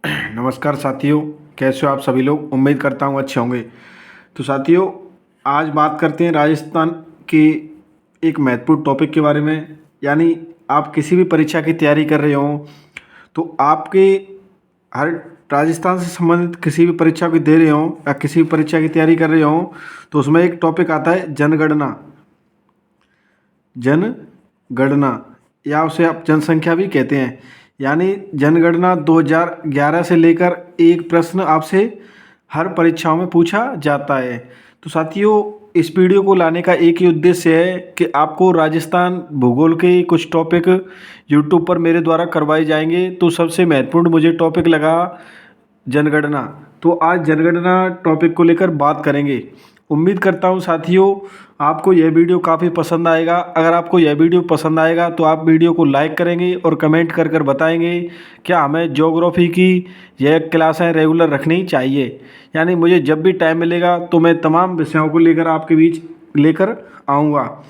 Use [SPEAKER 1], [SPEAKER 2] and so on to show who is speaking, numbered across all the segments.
[SPEAKER 1] नमस्कार साथियों, कैसे हो आप सभी लोग। उम्मीद करता हूँ अच्छे होंगे। तो साथियों, आज बात करते हैं राजस्थान के एक महत्वपूर्ण टॉपिक के बारे में। यानी आप किसी भी परीक्षा की तैयारी कर रहे हो तो आपके हर राजस्थान से संबंधित किसी भी परीक्षा को दे रहे हो या किसी भी परीक्षा की तैयारी कर रहे हो तो उसमें एक टॉपिक आता है जनगणना। जनगणना या उसे आप जनसंख्या भी कहते हैं। यानी जनगणना 2011 से लेकर एक प्रश्न आपसे हर परीक्षाओं में पूछा जाता है। तो साथियों, इस वीडियो को लाने का एक ही उद्देश्य है कि आपको राजस्थान भूगोल के कुछ टॉपिक यूट्यूब पर मेरे द्वारा करवाए जाएंगे। तो सबसे महत्वपूर्ण मुझे टॉपिक लगा जनगणना। तो आज जनगणना टॉपिक को लेकर बात करेंगे। उम्मीद करता हूँ साथियों आपको यह वीडियो काफ़ी पसंद आएगा। अगर आपको यह वीडियो पसंद आएगा तो आप वीडियो को लाइक करेंगे और कमेंट कर कर बताएंगे क्या हमें ज्योग्राफी की यह क्लासें रेगुलर रखनी चाहिए। यानी मुझे जब भी टाइम मिलेगा तो मैं तमाम विषयों को लेकर आपके बीच लेकर आऊँगा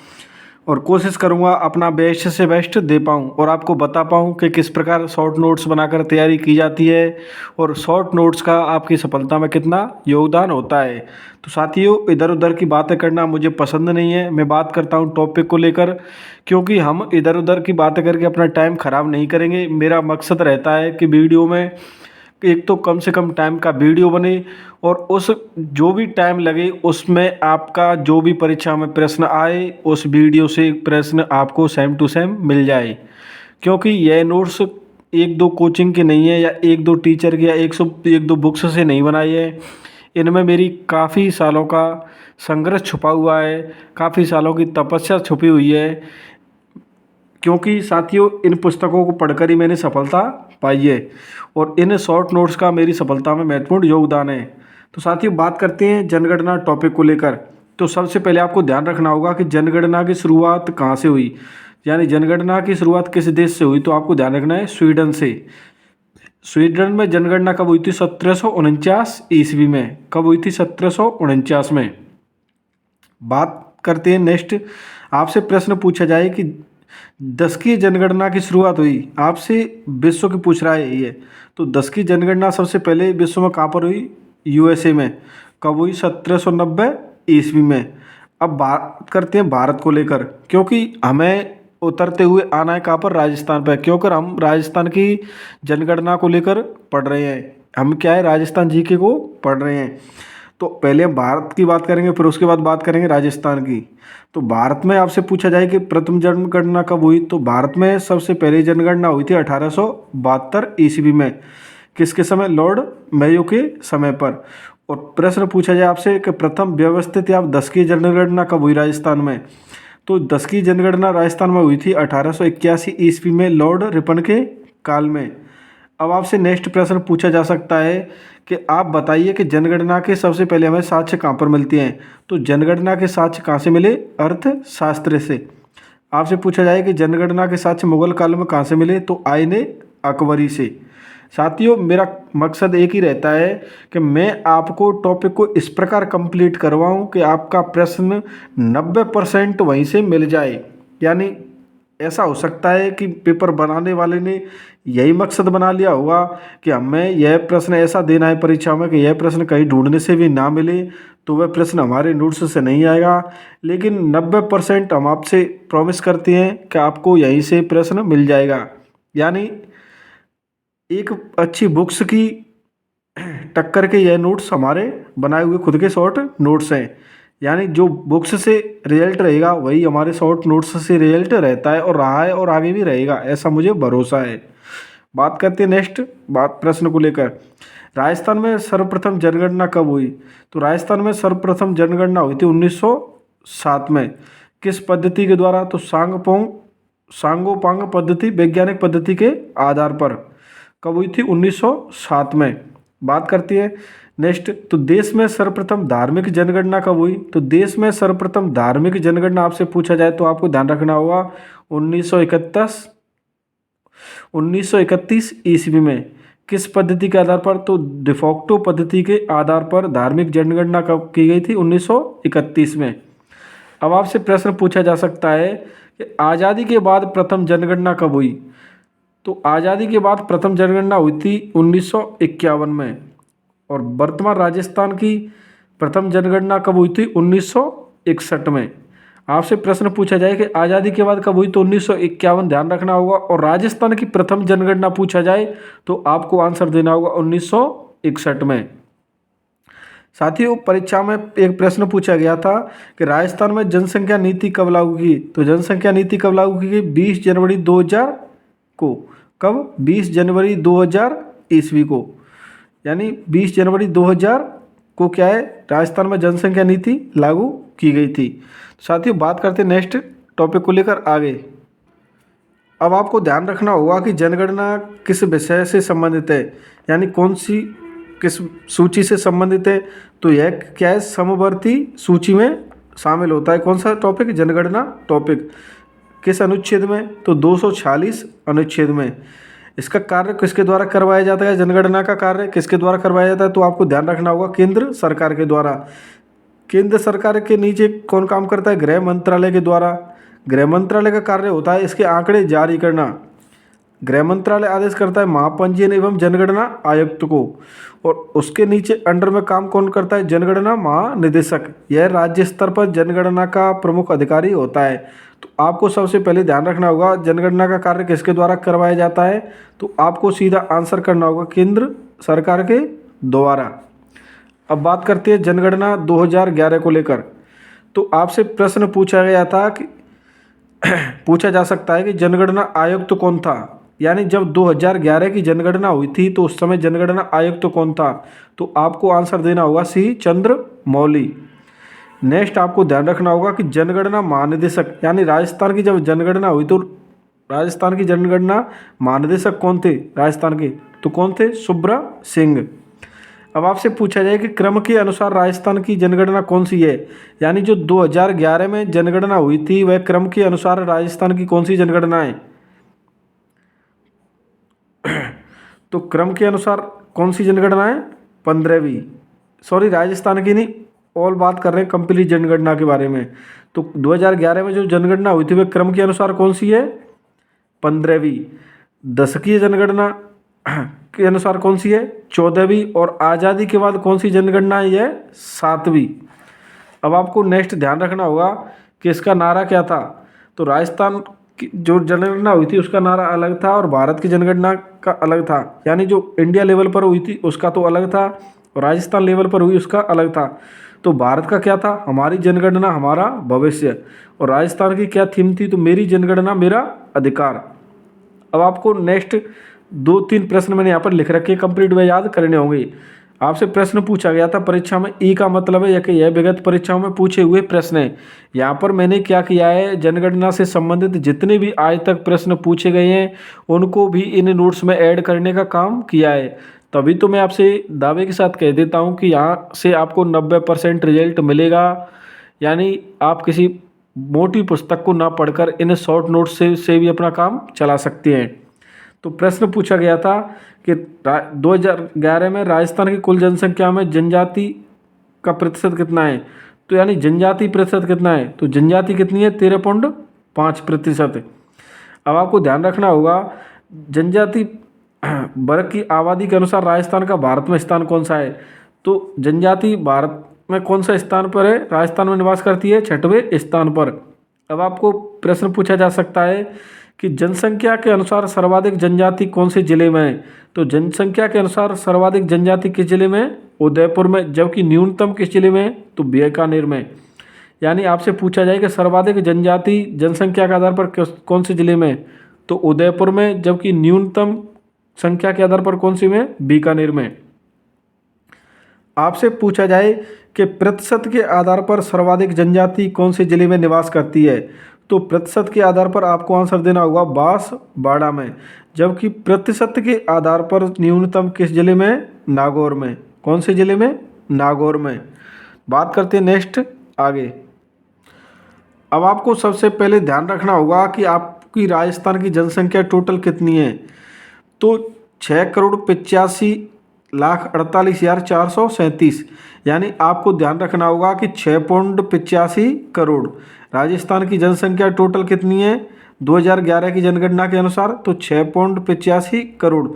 [SPEAKER 1] और कोशिश करूँगा अपना बेस्ट से बेस्ट दे पाऊँ और आपको बता पाऊँ कि किस प्रकार शॉर्ट नोट्स बनाकर तैयारी की जाती है और शॉर्ट नोट्स का आपकी सफलता में कितना योगदान होता है। तो साथियों, इधर उधर की बातें करना मुझे पसंद नहीं है। मैं बात करता हूँ टॉपिक को लेकर, क्योंकि हम इधर उधर की बातें करके अपना टाइम ख़राब नहीं करेंगे। मेरा मकसद रहता है कि वीडियो में एक तो कम से कम टाइम का वीडियो बने और उस जो भी टाइम लगे उसमें आपका जो भी परीक्षा में प्रश्न आए उस वीडियो से प्रश्न आपको सेम टू सेम मिल जाए। क्योंकि यह नोट्स एक दो कोचिंग के नहीं है या एक दो टीचर के या एक दो बुक्स से नहीं बनाई है। इनमें मेरी काफ़ी सालों का संघर्ष छुपा हुआ है, काफ़ी सालों की तपस्या छुपी हुई है। क्योंकि साथियों, इन पुस्तकों को पढ़कर ही मैंने सफलता पाई है और इन शॉर्ट नोट्स का मेरी सफलता में महत्वपूर्ण योगदान है। तो साथियों, बात करते हैं जनगणना टॉपिक को लेकर। तो सबसे पहले आपको ध्यान रखना होगा कि जनगणना की शुरुआत कहाँ से हुई। यानी जनगणना की शुरुआत किस देश से हुई, तो आपको ध्यान रखना है स्वीडन से। स्वीडन में जनगणना कब हुई थी? 1749 ईस्वी में। कब हुई थी? 1749 में। बात करते हैं नेक्स्ट। आपसे प्रश्न पूछा जाए कि 10 की जनगणना की शुरुआत हुई, आपसे विश्व की पूछ रहा है ये। तो 10 की जनगणना सबसे पहले विश्व में कहाँ पर हुई? यूएसए में। कब हुई? 1790 ईस्वी में। अब बात करते हैं भारत को लेकर, क्योंकि हमें उतरते हुए आना है कहाँ पर? राजस्थान पर, क्योंकि हम राजस्थान की जनगणना को लेकर पढ़ रहे हैं। हम क्या है, राजस्थान जीके को पढ़ रहे हैं। तो पहले हम भारत की बात करेंगे, फिर उसके बाद बात करेंगे राजस्थान की। तो भारत में आपसे पूछा जाए कि प्रथम जनगणना कब हुई, तो भारत में सबसे पहले जनगणना हुई थी 1872 ईस्वी में। किसके समय? लॉर्ड मेयो के समय पर। और प्रश्न पूछा जाए आपसे कि प्रथम व्यवस्थित या 10 की जनगणना कब हुई राजस्थान में, तो 10 की जनगणना राजस्थान में हुई थी 1881 ईस्वी में लॉर्ड रिपन के काल में। अब आपसे नेक्स्ट प्रश्न पूछा जा सकता है कि आप बताइए कि जनगणना के सबसे पहले हमें साक्ष्य कहाँ पर मिलते हैं। तो जनगणना के साक्ष्य कहाँ से मिले? अर्थशास्त्र से। आपसे पूछा जाए कि जनगणना के साक्ष्य मुगल काल में कहाँ से मिले, तो आईने अकबरी से। साथियों, मेरा मकसद एक ही रहता है कि मैं आपको टॉपिक को इस प्रकार कंप्लीट करवाऊं कि आपका प्रश्न 90% वहीं से मिल जाए। यानी ऐसा हो सकता है कि पेपर बनाने वाले ने यही मकसद बना लिया होगा कि हमें यह प्रश्न ऐसा देना है परीक्षा में कि यह प्रश्न कहीं ढूंढने से भी ना मिले, तो वह प्रश्न हमारे नोट्स से नहीं आएगा। लेकिन 90% हम आपसे प्रॉमिस करते हैं कि आपको यहीं से प्रश्न मिल जाएगा। यानी एक अच्छी बुक्स की टक्कर के यह नोट्स हमारे बनाए हुए खुद के शॉर्ट नोट्स हैं। यानी जो बुक्स से रिजल्ट रहेगा वही हमारे शॉर्ट नोट्स से रिजल्ट रहता है और रहा है और आगे भी रहेगा, ऐसा मुझे भरोसा है। बात करते हैं नेक्स्ट बात प्रश्न को लेकर। राजस्थान में सर्वप्रथम जनगणना कब हुई, तो राजस्थान में सर्वप्रथम जनगणना हुई थी 1907 में। किस पद्धति के द्वारा, तो सांगोपांग पद्धति, वैज्ञानिक पद्धति के आधार पर। कब हुई थी? 1907 में। बात करती है नेक्स्ट। तो देश में सर्वप्रथम धार्मिक जनगणना कब हुई, तो देश में सर्वप्रथम धार्मिक जनगणना आपसे पूछा जाए तो आपको ध्यान रखना होगा 1931 ईस्वी में। किस पद्धति के आधार पर, तो डिफॉक्टो पद्धति के आधार पर धार्मिक जनगणना कब की गई थी? 1931 में। अब आपसे प्रश्न पूछा जा सकता है कि आज़ादी के बाद प्रथम जनगणना कब हुई, तो आज़ादी के बाद प्रथम जनगणना हुई थी 1951 में। और वर्तमान राजस्थान की प्रथम जनगणना कब हुई थी? 1961 में। आपसे प्रश्न पूछा जाए कि आज़ादी के बाद कब हुई, तो 1951 ध्यान रखना होगा। और राजस्थान की प्रथम जनगणना पूछा जाए तो आपको आंसर देना होगा 1961 में। साथियों, परीक्षा में एक प्रश्न पूछा गया था कि राजस्थान में जनसंख्या नीति कब लागू की? तो जनसंख्या नीति कब लागू की गई? 20 जनवरी 2000 को। कब? 20 जनवरी 2000 ईस्वी को। यानी 20 जनवरी 2000 को क्या है, राजस्थान में जनसंख्या नीति लागू की गई थी। साथियों, बात करते हैं नेक्स्ट टॉपिक को लेकर आगे। अब आपको ध्यान रखना होगा कि जनगणना किस विषय से संबंधित है, यानी कौन सी किस सूची से संबंधित है। तो यह क्या है, समवर्ती सूची में शामिल होता है। कौन सा टॉपिक? जनगणना टॉपिक। किस अनुच्छेद में? तो 246 अनुच्छेद में। इसका कार्य किसके द्वारा करवाया जाता है? जनगणना का कार्य किसके द्वारा करवाया जाता है? तो आपको ध्यान रखना होगा केंद्र सरकार के द्वारा। केंद्र सरकार के नीचे कौन काम करता है? गृह मंत्रालय के द्वारा। गृह मंत्रालय का कार्य होता है इसके आंकड़े जारी करना। गृह मंत्रालय आदेश करता है महापंजीयन एवं जनगणना आयुक्त को। और उसके नीचे अंडर में काम कौन करता है? जनगणना महानिदेशक। यह राज्य स्तर पर जनगणना का प्रमुख अधिकारी होता है। तो आपको सबसे पहले ध्यान रखना होगा जनगणना का कार्य किसके द्वारा करवाया जाता है। तो आपको सीधा आंसर करना होगा केंद्र सरकार के द्वारा। अब बात करते हैं जनगणना 2011 को लेकर। तो आपसे प्रश्न पूछा गया था कि पूछा जा सकता है कि जनगणना आयुक्त कौन था, यानी जब 2011 की जनगणना हुई थी तो उस समय जनगणना आयुक्त कौन था। तो आपको आंसर देना होगा सी चंद्रमौली। नेक्स्ट आपको ध्यान रखना होगा कि जनगणना महानिदेशक, यानी राजस्थान की जब जनगणना हुई तो राजस्थान की जनगणना महानिदेशक कौन थे राजस्थान के? तो कौन थे? सुब्रा सिंह। अब आपसे पूछा जाए कि क्रम के अनुसार राजस्थान की जनगणना कौन सी है, यानी जो 2011 में जनगणना हुई थी वह क्रम के अनुसार राजस्थान की कौन सी जनगणना है? तो क्रम के अनुसार कौन सी जनगणना है? 15वीं। सॉरी, राजस्थान की नहीं, ऑल बात कर रहे हैं कंप्लीट जनगणना के बारे में। तो 2011 में जो जनगणना हुई थी वह क्रम के अनुसार कौन सी है? 15वीं। दशकीय जनगणना के अनुसार कौन सी है? 14वीं। और आज़ादी के बाद कौन सी जनगणना है? यह 7वीं। अब आपको नेक्स्ट ध्यान रखना होगा कि इसका नारा क्या था। तो राजस्थान की जो जनगणना हुई थी उसका नारा अलग था और भारत की जनगणना का अलग था। यानी जो इंडिया लेवल पर हुई थी उसका तो अलग था और राजस्थान लेवल पर हुई उसका अलग था। तो भारत का क्या था? हमारी जनगणना हमारा भविष्य। और राजस्थान की क्या थीम थी? तो मेरी जनगणना मेरा अधिकार। अब आपको नेक्स्ट 2-3 प्रश्न मैंने यहाँ पर लिख रखे, कंप्लीट वे याद करने होंगे। आपसे प्रश्न पूछा गया था परीक्षा में, ई का मतलब है कि यह विगत परीक्षाओं में पूछे हुए प्रश्न है। यहाँ पर मैंने क्या किया है, जनगणना से संबंधित जितने भी आज तक प्रश्न पूछे गए हैं उनको भी इन नोट्स में ऐड करने का काम किया है। तभी तो मैं आपसे दावे के साथ कह देता हूँ कि यहाँ से आपको 90% रिजल्ट मिलेगा। यानी आप किसी मोटी पुस्तक को ना पढ़कर इन शॉर्ट नोट्स से भी अपना काम चला सकते हैं। तो प्रश्न पूछा गया था कि 2011 में राजस्थान की कुल जनसंख्या में जनजाति का प्रतिशत कितना है। तो यानी जनजाति प्रतिशत कितना है? तो जनजाति कितनी है? 13.5%। अब आपको ध्यान रखना होगा जनजाति वर्ग की आबादी के अनुसार राजस्थान का भारत में स्थान कौन सा है। तो जनजाति भारत में कौन सा स्थान पर है? राजस्थान में निवास करती है 6वें स्थान पर। अब आपको प्रश्न पूछा जा सकता है कि जनसंख्या के अनुसार सर्वाधिक जनजाति कौन से जिले में है। तो जनसंख्या के अनुसार सर्वाधिक जनजाति किस जिले में? उदयपुर में। जबकि न्यूनतम किस जिले में? तो बीकानेर में। यानी आपसे पूछा जाए कि सर्वाधिक जनजाति जनसंख्या के आधार पर कौन से जिले में? तो उदयपुर में। जबकि न्यूनतम संख्या के आधार पर कौन सी में? बीकानेर में। आपसे पूछा जाए कि प्रतिशत के आधार पर सर्वाधिक जनजाति कौन से जिले में निवास करती है। तो प्रतिशत के आधार पर आपको आंसर देना होगा बांसवाड़ा में। जबकि प्रतिशत के आधार पर न्यूनतम किस जिले में? नागौर में। कौन से जिले में? नागौर में। बात करते हैं नेक्स्ट आगे। अब आपको सबसे पहले ध्यान रखना होगा कि आपकी राजस्थान की जनसंख्या टोटल कितनी है। तो 6,85,48,437। यानी आपको ध्यान रखना होगा कि 6.85 करोड़। राजस्थान की जनसंख्या टोटल कितनी है? 2011 की जनगणना के अनुसार तो 6.85 करोड़,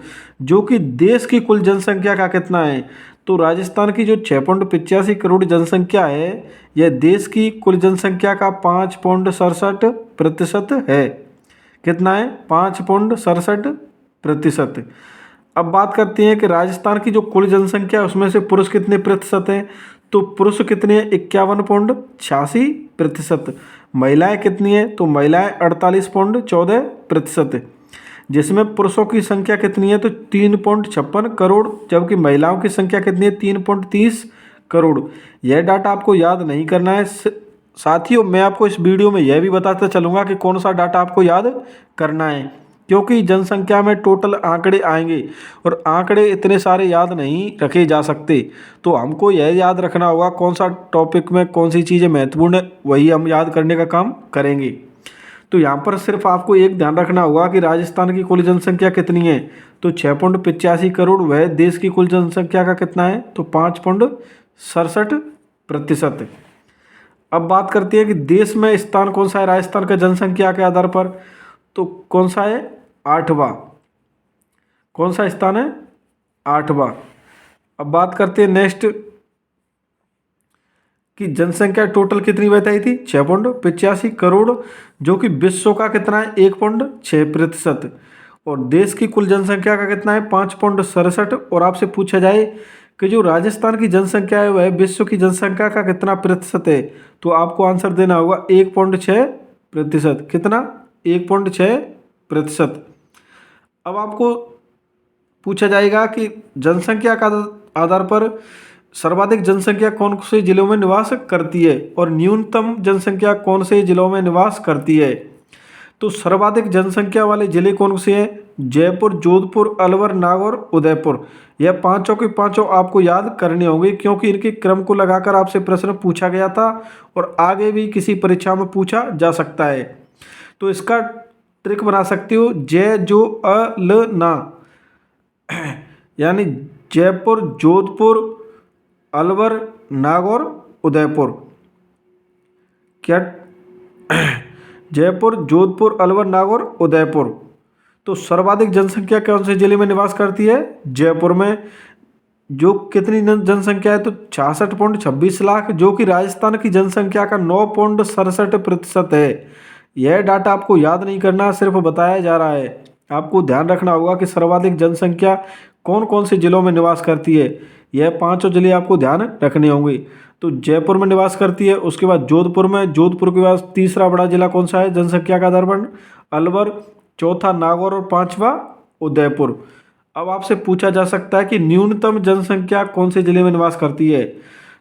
[SPEAKER 1] जो कि देश की कुल जनसंख्या का कितना है? तो राजस्थान की जो 6.85 करोड़ जनसंख्या है, यह देश की कुल जनसंख्या का 5.67% है। कितना है? 5.67%। अब बात करते हैं कि राजस्थान की जो कुल जनसंख्या है उसमें से पुरुष कितने प्रतिशत हैं? तो पुरुष कितने हैं? 51.86%। महिलाएं कितनी हैं? तो महिलाएं 48.14%। जिसमें पुरुषों की संख्या कितनी है? तो 3.56 करोड़, जबकि महिलाओं की संख्या कितनी है? 3.30 करोड़। यह डाटा आपको याद नहीं करना है साथियों। मैं आपको इस वीडियो में यह भी बताता चलूँगा कि कौन सा डाटा आपको याद करना है, क्योंकि जनसंख्या में टोटल आंकड़े आएंगे और आंकड़े इतने सारे याद नहीं रखे जा सकते। तो हमको यह याद रखना होगा कौन सा टॉपिक में कौन सी चीज़ें महत्वपूर्ण है, वही हम याद करने का काम करेंगे। तो यहाँ पर सिर्फ आपको एक ध्यान रखना होगा कि राजस्थान की कुल जनसंख्या कितनी है? तो 6.85 करोड़। वह देश की कुल जनसंख्या का कितना है? तो 5.67%। अब बात करते हैं कि देश में स्थान कौन सा है राजस्थान का जनसंख्या के आधार पर? तो कौन सा है? 8वां। कौन सा स्थान है? 8वां। अब बात करते हैं नेक्स्ट कि जनसंख्या टोटल कितनी बताई थी? 6.85 करोड़, जो कि विश्व का कितना है? 1.6%। और देश की कुल जनसंख्या का कितना है? 5.67। और आपसे पूछा जाए कि जो राजस्थान की जनसंख्या है वह विश्व की जनसंख्या का कितना प्रतिशत है? तो आपको आंसर देना होगा 1.6%। कितना? 1.6%। अब आपको पूछा जाएगा कि जनसंख्या का आधार पर सर्वाधिक जनसंख्या कौन से जिलों में निवास करती है और न्यूनतम जनसंख्या कौन से जिलों में निवास करती है? तो सर्वाधिक जनसंख्या वाले जिले कौन से हैं? जयपुर, जोधपुर, अलवर, नागौर, उदयपुर। यह पांचों के पांचों आपको याद करने होंगे, क्योंकि इनके क्रम को लगाकर आपसे प्रश्न पूछा गया था और आगे भी किसी परीक्षा में पूछा जा सकता है। तो इसका ट्रिक बना सकते हो, जय जो अ ल ना, यानी जयपुर, जोधपुर, अलवर, नागौर, उदयपुर। क्या? जयपुर, जोधपुर, अलवर, नागौर, उदयपुर। तो सर्वाधिक जनसंख्या कौन से जिले में निवास करती है? जयपुर में। जो कितनी जनसंख्या है? तो 66.26 लाख, जो कि राजस्थान की जनसंख्या का 9.67% है। यह डाटा आपको याद नहीं करना, सिर्फ बताया जा रहा है। आपको ध्यान रखना होगा कि सर्वाधिक जनसंख्या कौन कौन से जिलों में निवास करती है। यह पांचों जिले आपको ध्यान रखने होंगे। तो जयपुर में निवास करती है, उसके बाद जोधपुर में, जोधपुर के बाद तीसरा बड़ा जिला कौन सा है जनसंख्या का आधार पर? अलवर, चौथा नागौर और पांचवा उदयपुर। अब आपसे पूछा जा सकता है कि न्यूनतम जनसंख्या कौन से जिले में निवास करती है?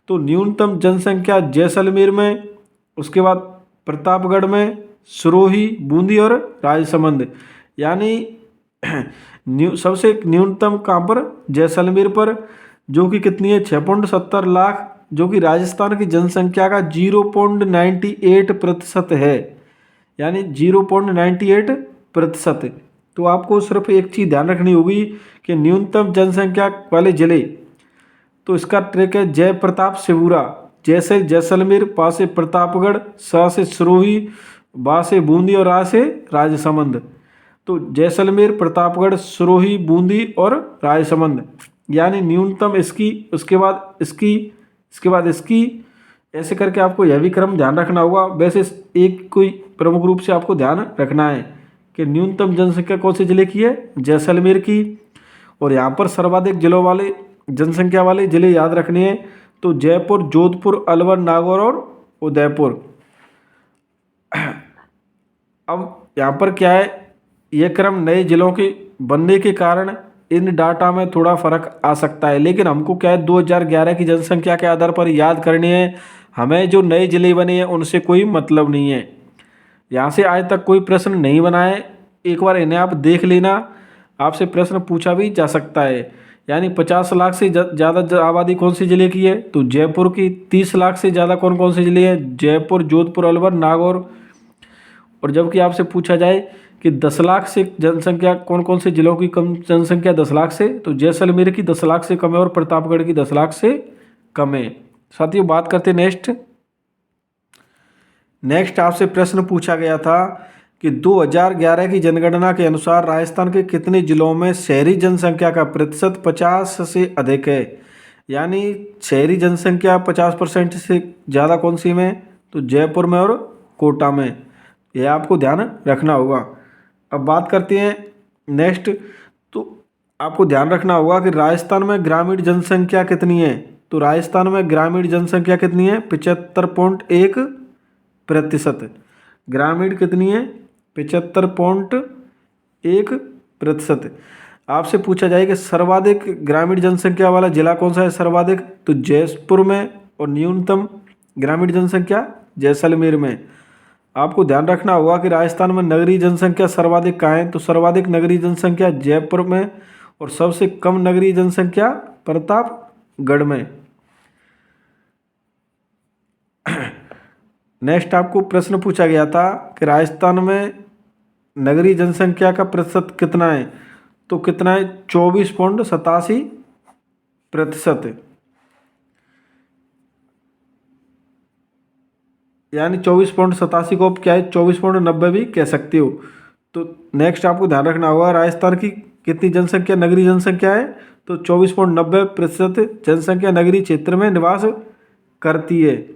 [SPEAKER 1] तो न्यूनतम जनसंख्या जैसलमेर में, उसके बाद प्रतापगढ़ में, सिरोही, बूंदी और राजसमंद। यानी सबसे न्यूनतम कहाँ पर? जैसलमेर पर, जो कि कितनी है? 6.70 लाख, जो कि राजस्थान की जनसंख्या का 0.98% है। यानी 0.98%। तो आपको सिर्फ एक चीज़ ध्यान रखनी होगी कि न्यूनतम जनसंख्या वाले जिले, तो इसका ट्रिक है जय प्रताप सिवुरा। जैसे जैसलमेर, पा से प्रतापगढ़, सा से सिरोही, बा से बूंदी और रा से राजसमंद। तो जैसलमेर, प्रतापगढ़, सिरोही, बूंदी और राजसमंद। यानी न्यूनतम इसकी, उसके बाद इसकी, इसके बाद इसकी, ऐसे करके आपको यह भी क्रम ध्यान रखना होगा। वैसे एक कोई प्रमुख रूप से आपको ध्यान रखना है कि न्यूनतम जनसंख्या कौन से जिले की है? जैसलमेर की। और यहाँ पर सर्वाधिक जिलों वाले जनसंख्या वाले जिले याद रखने हैं, तो जयपुर, जोधपुर, अलवर, नागौर और उदयपुर। अब यहाँ पर क्या है, ये क्रम नए जिलों के बनने के कारण इन डाटा में थोड़ा फर्क आ सकता है, लेकिन हमको क्या है 2011 की जनसंख्या के आधार पर याद करने हैं। हमें जो नए जिले बने हैं उनसे कोई मतलब नहीं है। यहाँ से आज तक कोई प्रश्न नहीं बना है, एक बार इन्हें आप देख लेना, आपसे प्रश्न पूछा भी जा सकता है। यानी 50 लाख से ज़्यादा आबादी कौन से ज़िले की है? तो जयपुर की। 30 लाख से ज़्यादा कौन कौन से ज़िले हैं? जयपुर, जोधपुर, अलवर, नागौर। और जबकि आपसे पूछा जाए कि 10 लाख से जनसंख्या कौन कौन से जिलों की कम जनसंख्या 10 लाख से, तो जैसलमेर की 10 लाख से कम है और प्रतापगढ़ की 10 लाख से कम है। साथियों बात करते नेक्स्ट आपसे प्रश्न पूछा गया था कि 2011 की जनगणना के अनुसार राजस्थान के कितने जिलों में शहरी जनसंख्या का प्रतिशत 50 से अधिक है। यानी शहरी जनसंख्या 50% से ज़्यादा कौन सी में, तो जयपुर में और कोटा में। यह आपको ध्यान रखना होगा। अब बात करते हैं नेक्स्ट। तो आपको ध्यान रखना होगा कि राजस्थान में ग्रामीण जनसंख्या कितनी है। तो राजस्थान में ग्रामीण जनसंख्या कितनी है, 75.1%। ग्रामीण कितनी है, 75.1%। आपसे पूछा जाए कि सर्वाधिक ग्रामीण जनसंख्या वाला जिला कौन सा है सर्वाधिक, तो जयपुर में, और न्यूनतम ग्रामीण जनसंख्या जैसलमेर में। आपको ध्यान रखना होगा कि राजस्थान में नगरीय जनसंख्या सर्वाधिक कहाँ है, तो सर्वाधिक नगरीय जनसंख्या जयपुर में और सबसे कम नगरीय जनसंख्या प्रतापगढ़ में। नेक्स्ट आपको प्रश्न पूछा गया था कि राजस्थान में नगरीय जनसंख्या का प्रतिशत कितना है, तो कितना है, 24.87%। यानी 24.87 को आप क्या है 24.90 भी कह सकते हो। तो नेक्स्ट आपको ध्यान रखना होगा राजस्थान की कितनी जनसंख्या नगरीय जनसंख्या है, तो 24.90% जनसंख्या नगरीय क्षेत्र में निवास करती है।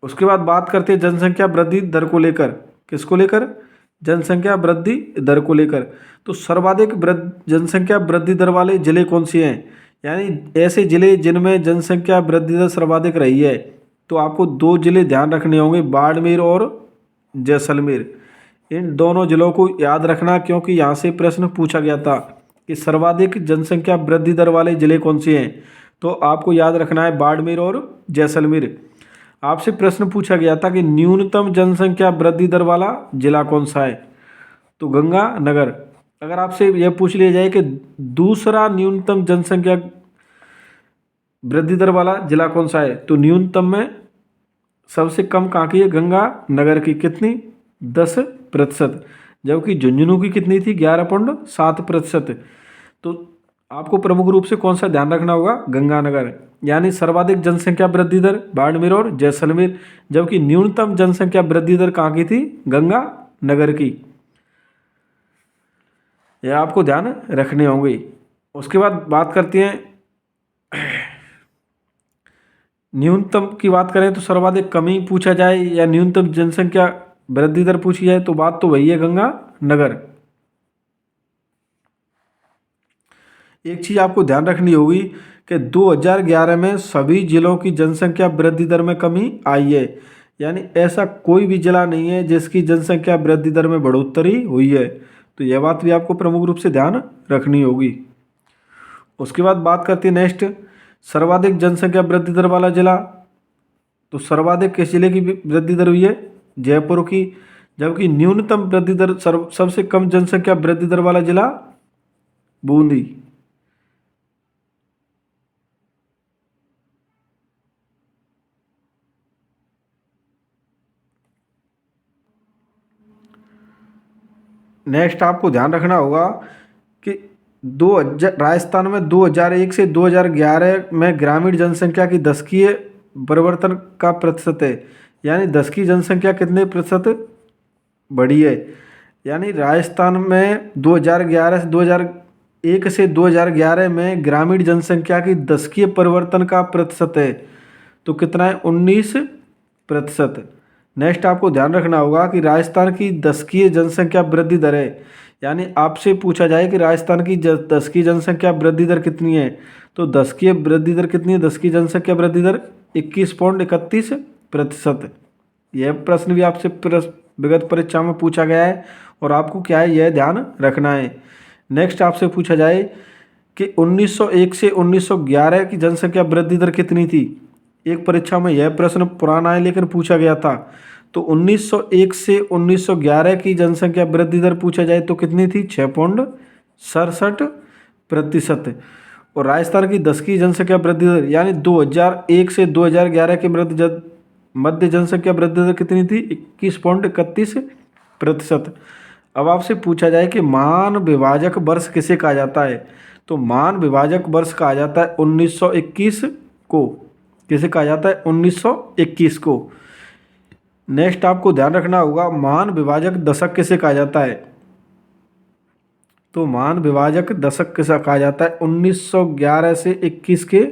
[SPEAKER 1] उसके बाद बात करते हैं जनसंख्या वृद्धि दर को लेकर। किसको लेकर, जनसंख्या वृद्धि दर को लेकर। तो सर्वाधिक जनसंख्या वृद्धि दर वाले जिले कौन से हैं, यानी ऐसे जिले जिनमें जनसंख्या वृद्धि दर सर्वाधिक रही है। तो आपको दो जिले ध्यान रखने होंगे, बाड़मेर और जैसलमेर। इन दोनों जिलों को याद रखना, क्योंकि यहाँ से प्रश्न पूछा गया था कि सर्वाधिक जनसंख्या वृद्धि दर वाले जिले कौन से हैं। तो आपको याद रखना है बाड़मेर और जैसलमेर। आपसे प्रश्न पूछा गया था कि न्यूनतम जनसंख्या वृद्धि दर वाला जिला कौन सा है, तो गंगानगर। अगर आपसे यह पूछ लिया जाए कि दूसरा न्यूनतम जनसंख्या वृद्धि दर वाला जिला कौन सा है, तो न्यूनतम में सबसे कम कहाँ की है, गंगानगर की। कितनी, 10%। जबकि झुंझुनू की कितनी थी, 11.7%। तो आपको प्रमुख रूप से कौन सा ध्यान रखना होगा, गंगानगर। यानी सर्वाधिक जनसंख्या वृद्धि दर बाड़मेर और जैसलमेर, जबकि न्यूनतम जनसंख्या वृद्धि दर कहाँ की थी, गंगानगर की। यह आपको ध्यान रखने होंगे। उसके बाद बात करते हैं न्यूनतम की बात करें तो सर्वाधिक कमी पूछा जाए या न्यूनतम जनसंख्या वृद्धि दर पूछी जाए, तो बात तो वही है, गंगानगर। एक चीज आपको ध्यान रखनी होगी कि 2011 में सभी जिलों की जनसंख्या वृद्धि दर में कमी आई है। यानी ऐसा कोई भी जिला नहीं है जिसकी जनसंख्या वृद्धि दर में बढ़ोतरी हुई है। तो यह बात भी आपको प्रमुख रूप से ध्यान रखनी होगी। उसके बाद बात करते हैं नेक्स्ट, सर्वाधिक जनसंख्या वृद्धि दर वाला जिला। तो सर्वाधिक किस जिले की वृद्धि दर हुई है, जयपुर की। जबकि न्यूनतम वृद्धि दर सबसे कम जनसंख्या वृद्धि दर वाला जिला बूंदी। नेक्स्ट आपको ध्यान रखना होगा कि राजस्थान में 2001 से 2011 में ग्रामीण जनसंख्या की दशकीय परिवर्तन का प्रतिशत है। यानी दशकीय जनसंख्या कितने प्रतिशत बढ़ी है। यानी राजस्थान में 2001 से 2011 में ग्रामीण जनसंख्या की दशकीय परिवर्तन का प्रतिशत है, तो कितना है, 19%। नेक्स्ट आपको ध्यान रखना होगा कि राजस्थान की दशकीय जनसंख्या वृद्धि दर है। यानी आपसे पूछा जाए कि राजस्थान की दशकीय जनसंख्या वृद्धि दर कितनी है, तो दशकीय वृद्धि दर कितनी है, दशकीय जनसंख्या वृद्धि दर 21.31%। यह प्रश्न भी आपसे विगत परीक्षा में पूछा गया है और आपको क्या है, यह ध्यान रखना है। नेक्स्ट आपसे पूछा जाए कि 1901 से 1911 की जनसंख्या वृद्धि दर कितनी थी। एक परीक्षा में यह प्रश्न पुराना है लेकिन पूछा गया था। तो 1901 से 1911 की जनसंख्या वृद्धि दर पूछा जाए तो कितनी थी, 6.67%। और राजस्थान की दशकीय जनसंख्या वृद्धि दर यानी 2001 से 2011 के मध्य जनसंख्या वृद्धि दर कितनी थी, 21.31%। अब आपसे पूछा जाए कि महान विभाजक वर्ष किसे कहा जाता है, तो महान विभाजक वर्ष कहा जाता है 1921 को। किसे कहा जाता है, 1921 को। नेक्स्ट आपको ध्यान रखना होगा, महान विभाजक दशक किसे कहा जाता है? तो महान विभाजक दशक किसे कहा जाता है? 1911 से 21 के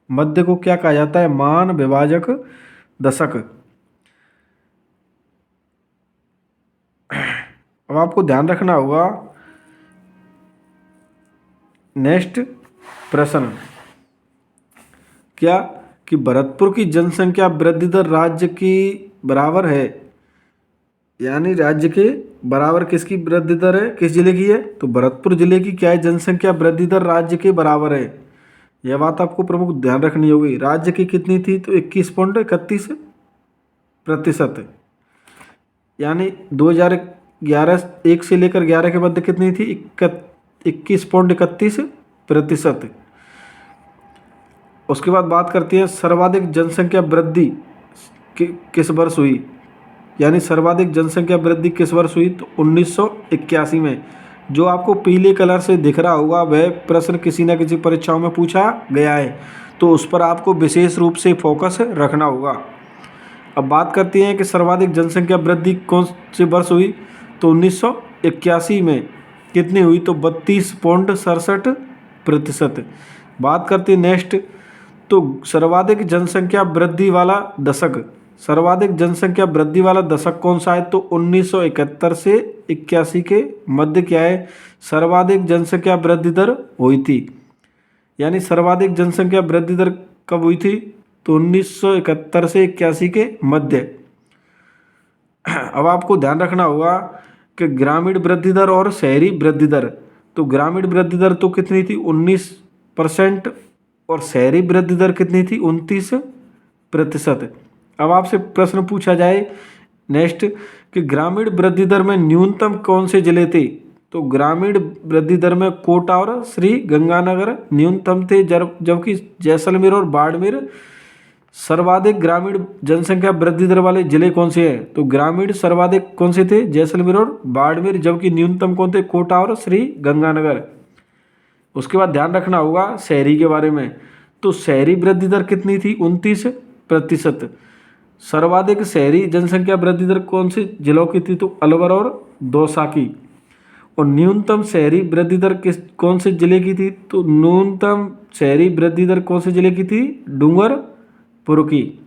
[SPEAKER 1] मध्य को क्या कहा जाता है? महान विभाजक दशक। अब आपको ध्यान रखना होगा, नेक्स्ट प्रश्न क्या कि भरतपुर की जनसंख्या वृद्धि दर राज्य की बराबर है, यानी राज्य के बराबर किसकी वृद्धि दर है, किस जिले की है? तो भरतपुर जिले की क्या है? जनसंख्या वृद्धि दर राज्य के बराबर है। यह बात आपको प्रमुख ध्यान रखनी होगी। राज्य की कितनी थी? तो 21.31%, यानी 2011 1 से लेकर 11 के मध्य कितनी थी? 21.31%। उसके बाद बात करते हैं सर्वाधिक जनसंख्या वृद्धि किस वर्ष हुई, यानी सर्वाधिक जनसंख्या वृद्धि किस वर्ष हुई? तो 1981 में। जो आपको पीले कलर से दिख रहा होगा वह प्रश्न किसी न किसी परीक्षाओं में पूछा गया है, तो उस पर आपको विशेष रूप से फोकस रखना होगा। अब बात करते हैं कि सर्वाधिक जनसंख्या वृद्धि कौन से वर्ष हुई? तो 1981 में कितनी हुई? तो 32.67%। बात करते हैं नेक्स्ट, तो सर्वाधिक जनसंख्या वृद्धि वाला दशक, सर्वाधिक जनसंख्या वृद्धि वाला दशक कौन सा है? तो 1971 से 81 के मध्य क्या है? सर्वाधिक जनसंख्या वृद्धि दर हुई थी, यानी सर्वाधिक जनसंख्या वृद्धि दर कब हुई थी? तो 1971 से 81 के मध्य। अब आपको ध्यान रखना होगा कि ग्रामीण वृद्धि दर और शहरी वृद्धि दर, तो ग्रामीण वृद्धि दर तो कितनी थी? 19%, और शहरी वृद्धि दर कितनी थी? 29%। अब आपसे प्रश्न पूछा जाए नेक्स्ट कि ग्रामीण वृद्धि दर में न्यूनतम कौन से जिले थे? तो ग्रामीण वृद्धि दर में कोटा और श्री गंगानगर न्यूनतम थे, जबकि जैसलमेर और बाड़मेर सर्वाधिक ग्रामीण जनसंख्या वृद्धि दर वाले जिले कौन से हैं? तो ग्रामीण सर्वाधिक कौन से थे? जैसलमेर और बाड़मेर, जबकि न्यूनतम कौन थे? कोटा और श्री गंगानगर। उसके बाद ध्यान रखना होगा शहरी के बारे में, तो शहरी वृद्धि दर कितनी थी? 29%। सर्वाधिक शहरी जनसंख्या वृद्धि दर कौन से जिलों की थी? तो अलवर और दौसा की। और न्यूनतम शहरी वृद्धि दर कौन से जिले की थी? तो न्यूनतम शहरी वृद्धि दर कौन से जिले की थी? डूंगरपुर की।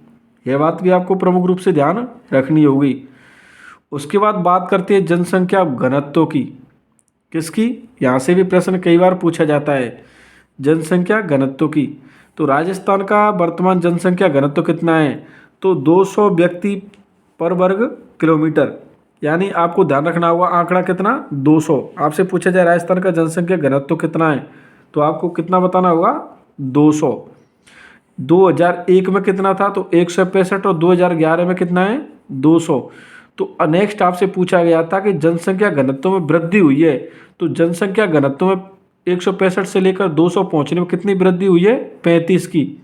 [SPEAKER 1] यह बात भी आपको प्रमुख रूप से ध्यान रखनी होगी। उसके बाद बात करते हैं जनसंख्या घनत्व की, किसकी? यहाँ से भी प्रश्न कई बार पूछा जाता है, जनसंख्या घनत्व की। तो राजस्थान का वर्तमान जनसंख्या घनत्व कितना है? तो 200 व्यक्ति पर वर्ग किलोमीटर, यानी आपको ध्यान रखना होगा आंकड़ा कितना? 200। आपसे पूछा जाए राजस्थान का जनसंख्या घनत्व कितना है, तो आपको कितना बताना होगा? 200। 2001 में कितना था? तो 165, और 2011 में कितना है? 200। तो नेक्स्ट आपसे पूछा गया था कि जनसंख्या घनत्व में वृद्धि हुई है, तो जनसंख्या घनत्व में 165 से लेकर 200 पहुंचने में कितनी वृद्धि हुई है? 35 की।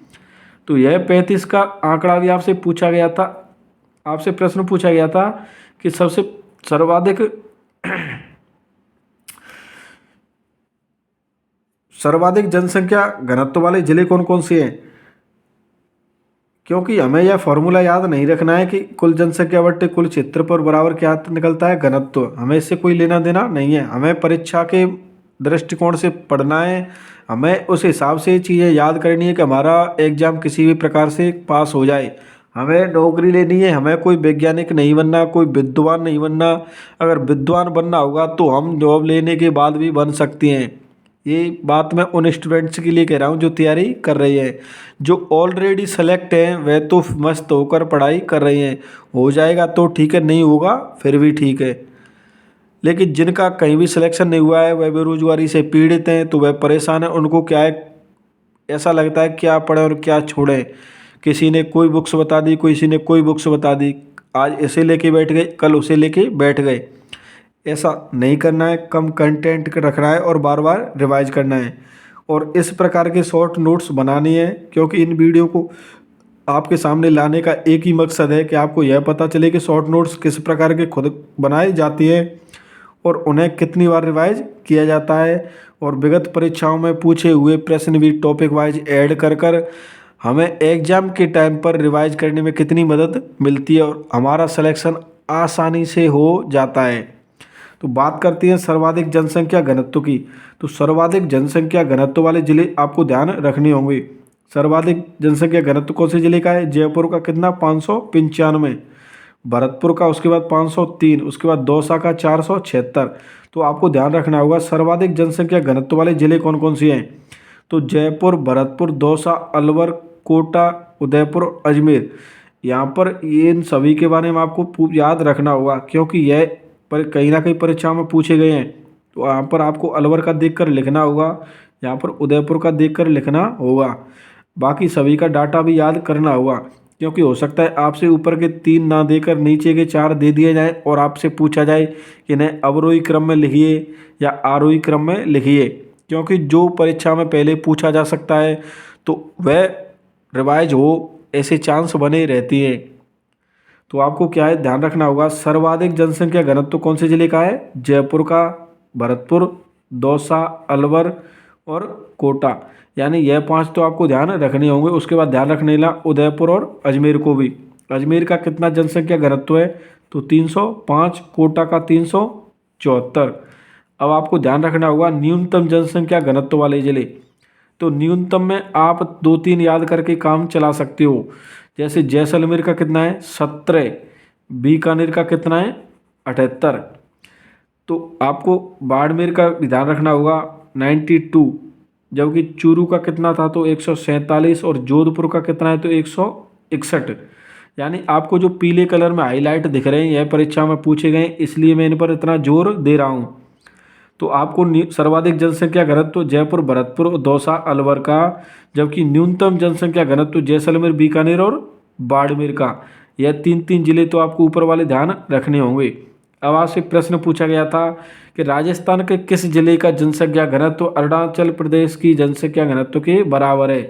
[SPEAKER 1] तो यह 35 का आंकड़ा भी आपसे पूछा गया था, आपसे प्रश्न पूछा गया था कि सबसे सर्वाधिक जनसंख्या घनत्व वाले जिले कौन कौन से हैं? क्योंकि हमें यह फॉर्मूला याद नहीं रखना है कि कुल जनसंख्या बट्टे कुल क्षेत्रफल बराबर क्या निकलता है? घनत्व। हमें इससे कोई लेना देना नहीं है, हमें परीक्षा के दृष्टिकोण से पढ़ना है, हमें उस हिसाब से चीज़ें याद करनी है कि हमारा एग्जाम किसी भी प्रकार से पास हो जाए। हमें नौकरी लेनी है, हमें कोई वैज्ञानिक नहीं बनना, कोई विद्वान नहीं बनना। अगर विद्वान बनना होगा तो हम जॉब लेने के बाद भी बन सकते हैं। ये बात मैं उन स्टूडेंट्स के लिए कह रहा हूँ जो तैयारी कर रहे हैं। जो ऑलरेडी सेलेक्ट हैं वह तो मस्त होकर पढ़ाई कर रहे हैं, हो जाएगा तो ठीक है, नहीं होगा फिर भी ठीक है। लेकिन जिनका कहीं भी सिलेक्शन नहीं हुआ है, वह बेरोजगारी से पीड़ित हैं, तो वह परेशान है। उनको क्या है, ऐसा लगता है क्या पढ़ें और क्या छोड़ें। किसी ने कोई बुक्स बता दी, किसी ने कोई बुक्स बता दी, आज इसे लेके बैठ गए, कल उसे लेके बैठ गए। ऐसा नहीं करना है, कम कंटेंट रखना है और बार बार रिवाइज करना है। और इस प्रकार के शॉर्ट नोट्स बनानी है, क्योंकि इन वीडियो को आपके सामने लाने का एक ही मकसद है कि आपको यह पता चले कि शॉर्ट नोट्स किस प्रकार के खुद बनाई जाती है और उन्हें कितनी बार रिवाइज किया जाता है। और विगत परीक्षाओं में पूछे हुए प्रश्न भी टॉपिक वाइज ऐड कर कर हमें एग्ज़ाम के टाइम पर रिवाइज करने में कितनी मदद मिलती है और हमारा सिलेक्शन आसानी से हो जाता है। तो बात करते हैं सर्वाधिक जनसंख्या घनत्व की। तो सर्वाधिक जनसंख्या घनत्व वाले ज़िले आपको ध्यान रखने होंगे। सर्वाधिक जनसंख्या घनत्व कौन से ज़िले का है? जयपुर का कितना? 595, भरतपुर का उसके बाद 503, उसके बाद दौसा का 476। तो आपको ध्यान रखना होगा सर्वाधिक जनसंख्या घनत्व वाले ज़िले कौन कौन से हैं। तो जयपुर, भरतपुर, दौसा, अलवर, कोटा, उदयपुर, अजमेर। यहाँ पर इन सभी के बारे में आपको याद रखना होगा, क्योंकि यह पर कहीं ना कहीं परीक्षाओं में पूछे गए हैं। तो यहाँ पर आपको अलवर का देखकर लिखना होगा, यहाँ पर उदयपुर का देखकर लिखना होगा। बाकी सभी का डाटा भी याद करना होगा, क्योंकि हो सकता है आपसे ऊपर के 3 ना देकर नीचे के 4 दे दिए जाए और आपसे पूछा जाए कि नहीं अवरोही क्रम में लिखिए या आरोही क्रम में लिखिए। क्योंकि जो परीक्षा में पहले पूछा जा सकता है तो वह रिवाइज हो, ऐसे चांस बने रहती है। तो आपको क्या है ध्यान रखना होगा, सर्वाधिक जनसंख्या घनत्व कौन से जिले का है? जयपुर का, भरतपुर, दौसा, अलवर और कोटा। यानी यह 5 तो आपको ध्यान रखने होंगे। उसके बाद ध्यान रखने ला उदयपुर और अजमेर को भी। अजमेर का कितना जनसंख्या घनत्व है? तो 305, कोटा का 374। अब आपको ध्यान रखना होगा न्यूनतम जनसंख्या घनत्व वाले जिले। तो न्यूनतम में आप 2-3 याद करके काम चला सकते हो। जैसे जैसलमेर का कितना है? 17, बीकानेर का कितना है? 78। तो आपको बाड़मेर का भी ध्यान रखना होगा 92, जबकि चूरू का कितना था? तो 147, और जोधपुर का कितना है? तो 161। यानी आपको जो पीले कलर में हाईलाइट दिख रहे हैं यह परीक्षा में पूछे गए, इसलिए मैं इन पर इतना जोर दे रहा हूँ। तो आपको सर्वाधिक जनसंख्या घनत्व जयपुर, भरतपुर, दौसा, अलवर का, जबकि न्यूनतम जनसंख्या घनत्व जैसलमेर, बीकानेर और बाड़मेर का। यह 3-3 जिले तो आपको ऊपर वाले ध्यान रखने होंगे। अब आपसे प्रश्न पूछा गया था कि राजस्थान के किस जिले का जनसंख्या घनत्व अरुणाचल प्रदेश की जनसंख्या घनत्व के बराबर है?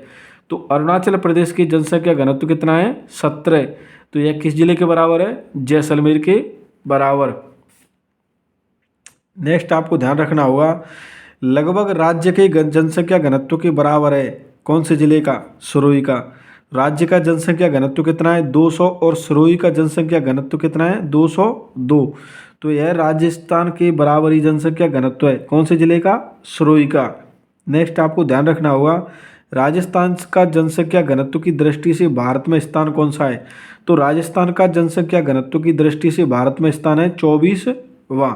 [SPEAKER 1] तो अरुणाचल प्रदेश की जनसंख्या घनत्व कितना है? 17। तो यह किस जिले के बराबर है? जैसलमेर के बराबर। नेक्स्ट आपको ध्यान रखना होगा लगभग राज्य के जनसंख्या घनत्व के बराबर है कौन से जिले का? सिरोही का। राज्य का जनसंख्या घनत्व कितना है? 200, और सिरोही का जनसंख्या घनत्व कितना है? 202। तो यह राजस्थान के बराबर ही जनसंख्या घनत्व है कौन से जिले का? सिरोही का। नेक्स्ट आपको ध्यान रखना होगा राजस्थान का जनसंख्या घनत्व की दृष्टि से भारत में स्थान कौन सा है? तो राजस्थान का जनसंख्या घनत्व की दृष्टि से भारत में स्थान है 24वां।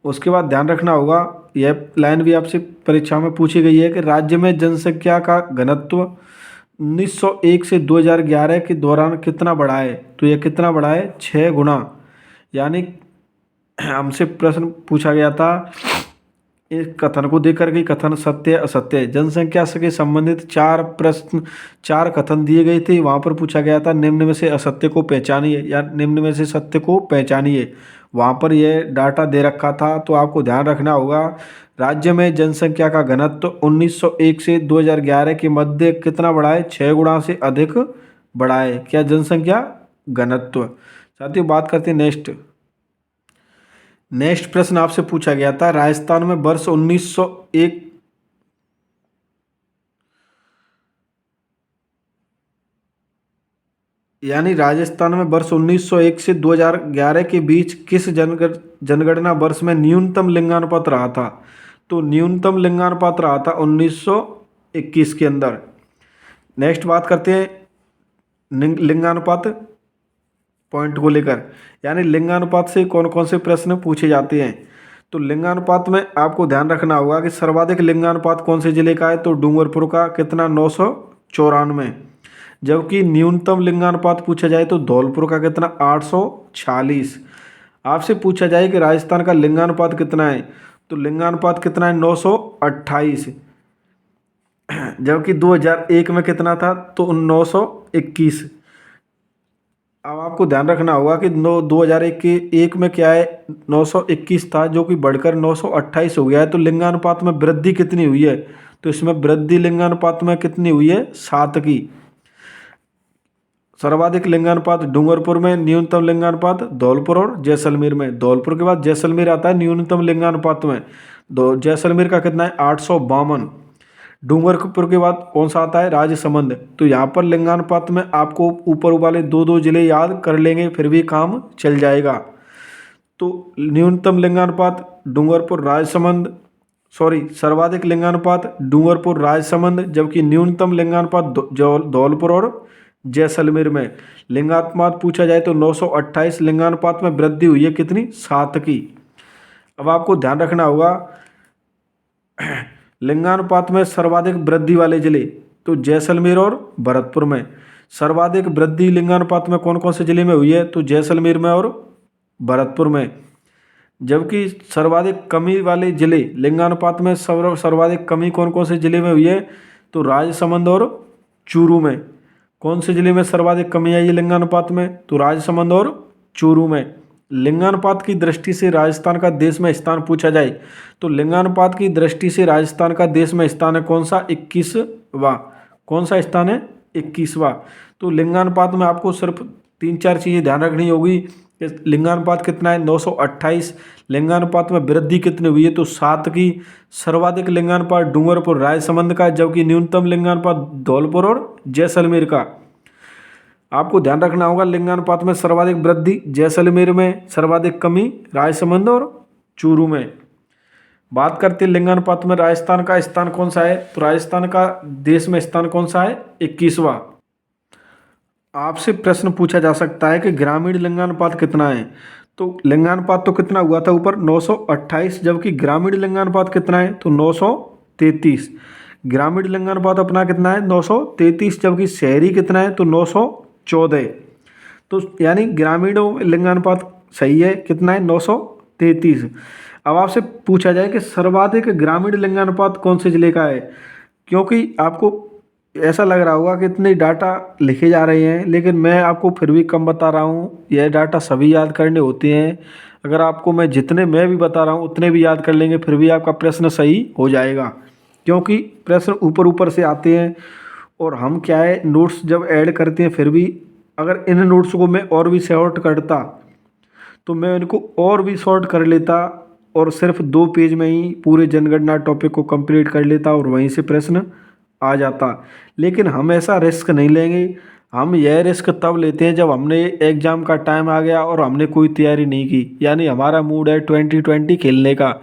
[SPEAKER 1] उसके बाद ध्यान रखना होगा यह लाइन भी आपसे परीक्षा में पूछी गई है कि राज्य में जनसंख्या का घनत्व 1901 से 2011 के दौरान कितना बढ़ा है? तो यह कितना बढ़ा है? 6 गुना। यानी हमसे प्रश्न पूछा गया था इस कथन को देख करके, कथन सत्य असत्य, जनसंख्या से संबंधित 4 कथन दिए गए थे। वहाँ पर पूछा गया था निम्न में से असत्य को पहचानिए या निम्न में से सत्य को पहचानिए। वहाँ पर यह डाटा दे रखा था। तो आपको ध्यान रखना होगा राज्य में जनसंख्या का घनत्व 1901 से 2011 के मध्य कितना बढ़ा है? 6 गुना से अधिक बढ़ा है। क्या? जनसंख्या घनत्व। साथियों बात करते हैं नेक्स्ट प्रश्न आपसे पूछा गया था राजस्थान में वर्ष 1901 यानी राजस्थान में वर्ष 1901 से 2011 के बीच किस जनगणना वर्ष में न्यूनतम लिंगानुपात रहा था? तो न्यूनतम लिंगानुपात रहा था 1921 के अंदर। नेक्स्ट बात करते हैं लिंगानुपात पॉइंट को लेकर, यानी लिंगानुपात से कौन कौन से प्रश्न पूछे जाते हैं। तो लिंगानुपात में आपको ध्यान रखना होगा कि सर्वाधिक लिंगानुपात कौन से जिले का है? तो डूंगरपुर का कितना? 994। जबकि न्यूनतम लिंगानुपात पूछा जाए तो धौलपुर का कितना? 846। आपसे पूछा जाए कि राजस्थान का लिंगानुपात कितना है? तो लिंगानुपात कितना है? 928। जबकि 2001 में कितना था? तो 921। अब आपको ध्यान रखना होगा कि 2001 में क्या है? 921 था, जो कि बढ़कर 928 हो गया है। तो लिंगानुपात में वृद्धि कितनी हुई है? तो इसमें वृद्धि लिंगानुपात में कितनी हुई है? 7 की। सर्वाधिक लिंगानुपात डूंगरपुर में, न्यूनतम लिंगानुपात धौलपुर और जैसलमेर में। धौलपुर के बाद जैसलमेर आता है न्यूनतम लिंगानुपात में। जैसलमेर का कितना है? 852। डूंगरपुर के बाद कौन सा आता है, राजसमंद। तो यहाँ पर लिंगानुपात में आपको ऊपर वाले दो दो जिले याद कर लेंगे फिर भी काम चल जाएगा। तो न्यूनतम लिंगानुपात डूंगरपुर राजसमंद, सॉरी सर्वाधिक लिंगानुपात डूंगरपुर राजसमंद, जबकि न्यूनतम लिंगानुपात धौलपुर और जैसलमेर में। लिंगानुपात पूछा जाए तो 928 लिंगानुपात में वृद्धि हुई है कितनी, 7 की। अब आपको ध्यान रखना होगा लिंगानुपात में सर्वाधिक वृद्धि वाले जिले, तो जैसलमेर और भरतपुर में। सर्वाधिक वृद्धि लिंगानुपात में कौन कौन से जिले में हुई है, तो जैसलमेर में और भरतपुर में। जबकि सर्वाधिक कमी वाले जिले लिंगानुपात में सर्वाधिक कमी कौन कौन से जिले में हुई है, तो राजसमंद और चूरू में। कौन से जिले में सर्वाधिक कमी आई है लिंगानुपात में, तो राजसमंद और चूरू में। लिंगानुपात की दृष्टि से राजस्थान का देश में स्थान पूछा जाए तो लिंगानुपात की दृष्टि से राजस्थान का देश में स्थान है कौन सा, 21वां। कौन सा स्थान है, 21वां। तो लिंगानुपात में आपको सिर्फ 3-4 चीज़ें ध्यान रखनी होगी। लिंगानुपात कितना है, 928। लिंगानुपात में वृद्धि कितनी हुई है, तो 7 की। सर्वाधिक लिंगानुपात डूंगरपुर राजसमंद का, जबकि न्यूनतम लिंगानुपात धौलपुर और जैसलमेर का। आपको ध्यान रखना होगा लिंगानुपात में सर्वाधिक वृद्धि जैसलमेर में, सर्वाधिक कमी राजसमंद और चूरू में। बात करते हैं लिंगानुपात में राजस्थान का स्थान कौन सा है, तो राजस्थान का देश में स्थान कौन सा है, 21वां। आपसे प्रश्न पूछा जा सकता है कि ग्रामीण लिंगानुपात कितना है। तो लिंगानुपात तो कितना हुआ था ऊपर, 928, जबकि ग्रामीण लिंगानुपात कितना है, तो 933। ग्रामीण लिंगानुपात अपना कितना है, 933, जबकि शहरी कितना है, तो 914। तो यानी ग्रामीण लिंगानुपात सही है, कितना है, 933। अब आपसे पूछा जाए कि सर्वाधिक ग्रामीण लिंगानुपात कौन से जिले का है, क्योंकि आपको ऐसा लग रहा होगा कि इतने डाटा लिखे जा रहे हैं, लेकिन मैं आपको फिर भी कम बता रहा हूँ। यह डाटा सभी याद करने होते हैं। अगर आपको मैं जितने मैं भी बता रहा हूँ उतने भी याद कर लेंगे फिर भी आपका प्रश्न सही हो जाएगा, क्योंकि प्रश्न ऊपर ऊपर से आते हैं और हम क्या है नोट्स जब ऐड करते हैं, फिर भी अगर इन नोट्स को मैं और भी शॉर्ट करता तो मैं इनको और भी शॉर्ट कर लेता और सिर्फ 2 पेज में ही पूरे जनगणना टॉपिक को कंप्लीट कर लेता और वहीं से प्रश्न आ जाता। लेकिन हम ऐसा रिस्क नहीं लेंगे। हम यह रिस्क तब लेते हैं जब हमने एग्ज़ाम का टाइम आ गया और हमने कोई तैयारी नहीं की, यानी हमारा मूड है 2020 खेलने का।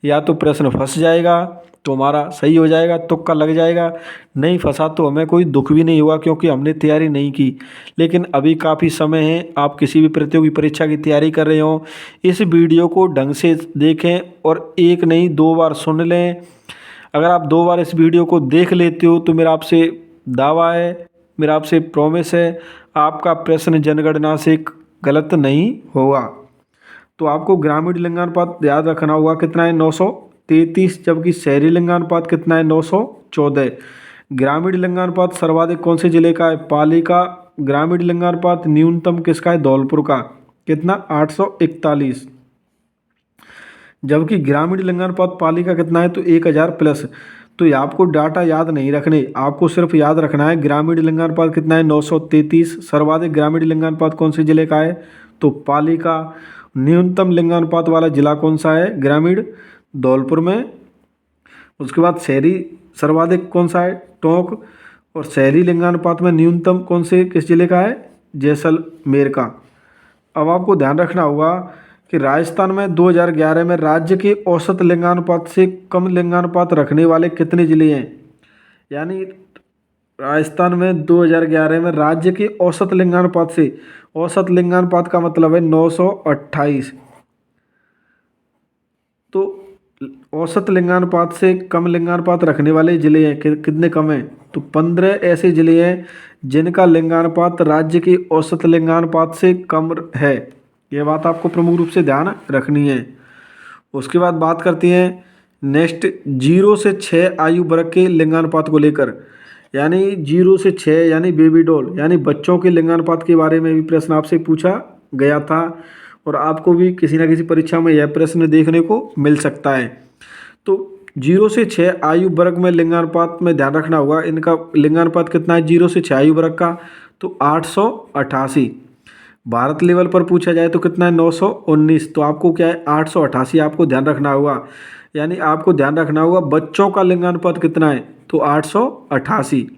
[SPEAKER 1] या तो प्रश्न फंस जाएगा तो हमारा सही हो जाएगा, तुक्का लग जाएगा, नहीं फंसा तो हमें कोई दुख भी नहीं हुआ क्योंकि हमने तैयारी नहीं की। लेकिन अभी काफ़ी समय है, आप किसी भी प्रतियोगी परीक्षा की तैयारी कर रहे हो, इस वीडियो को ढंग से देखें और एक नहीं 2 बार सुन लें। अगर आप 2 बार इस वीडियो को देख लेते हो तो मेरा आपसे दावा है, मेरा आपसे प्रॉमिस है, आपका प्रश्न जनगणना से गलत नहीं होगा। तो आपको ग्रामीण लिंगानुपात याद रखना होगा कितना है, 933, जबकि शहरी लिंगानुपात कितना है, 914। ग्रामीण लिंगानुपात सर्वाधिक कौन से जिले का है, पाली का। ग्रामीण लिंगानुपात न्यूनतम किसका है, धौलपुर का, कितना, 841। जबकि ग्रामीण लिंगानुपात पाली का कितना है, तो 1000 प्लस। तो ये आपको डाटा याद नहीं रखने, आपको सिर्फ याद रखना है ग्रामीण लिंगानुपात कितना है, 933। सर्वाधिक ग्रामीण लिंगानुपात कौन से जिले का है, तो पाली का। न्यूनतम लिंगानुपात वाला जिला कौन सा है, ग्रामीण, धौलपुर में। उसके बाद शहरी सर्वाधिक कौन सा है, टोंक। और शहरी लिंगानुपात में न्यूनतम कौन से किस जिले का है, जैसलमेर का। अब आपको ध्यान रखना होगा कि राजस्थान में 2011 में राज्य के औसत लिंगानुपात से कम लिंगानुपात रखने वाले कितने जिले हैं। यानी राजस्थान में 2011 में राज्य के औसत लिंगानुपात से, औसत लिंगानुपात का मतलब है 928। तो औसत लिंगानुपात से कम लिंगानुपात रखने वाले जिले हैं कितने कम हैं, तो 15 ऐसे जिले हैं जिनका लिंगानुपात राज्य के औसत लिंगानुपात से कम है। ये बात आपको प्रमुख रूप से ध्यान रखनी है। उसके बाद बात करते हैं नेक्स्ट 0 से 6 आयु वर्ग के लिंगानुपात को लेकर। यानी 0 से 6 यानी बेबी डॉल, यानी बच्चों के लिंगानुपात के बारे में भी प्रश्न आपसे पूछा गया था और आपको भी किसी न किसी परीक्षा में यह प्रश्न देखने को मिल सकता है। तो 0 से 6 आयु वर्ग में लिंगानुपात में ध्यान रखना होगा, इनका लिंगानुपात कितना है 0 से 6 आयु वर्ग का, तो 888। भारत लेवल पर पूछा जाए तो कितना है 919। तो आपको क्या है 888 आपको ध्यान रखना होगा। यानी आपको ध्यान रखना होगा बच्चों का लिंगानुपात कितना है, तो 888।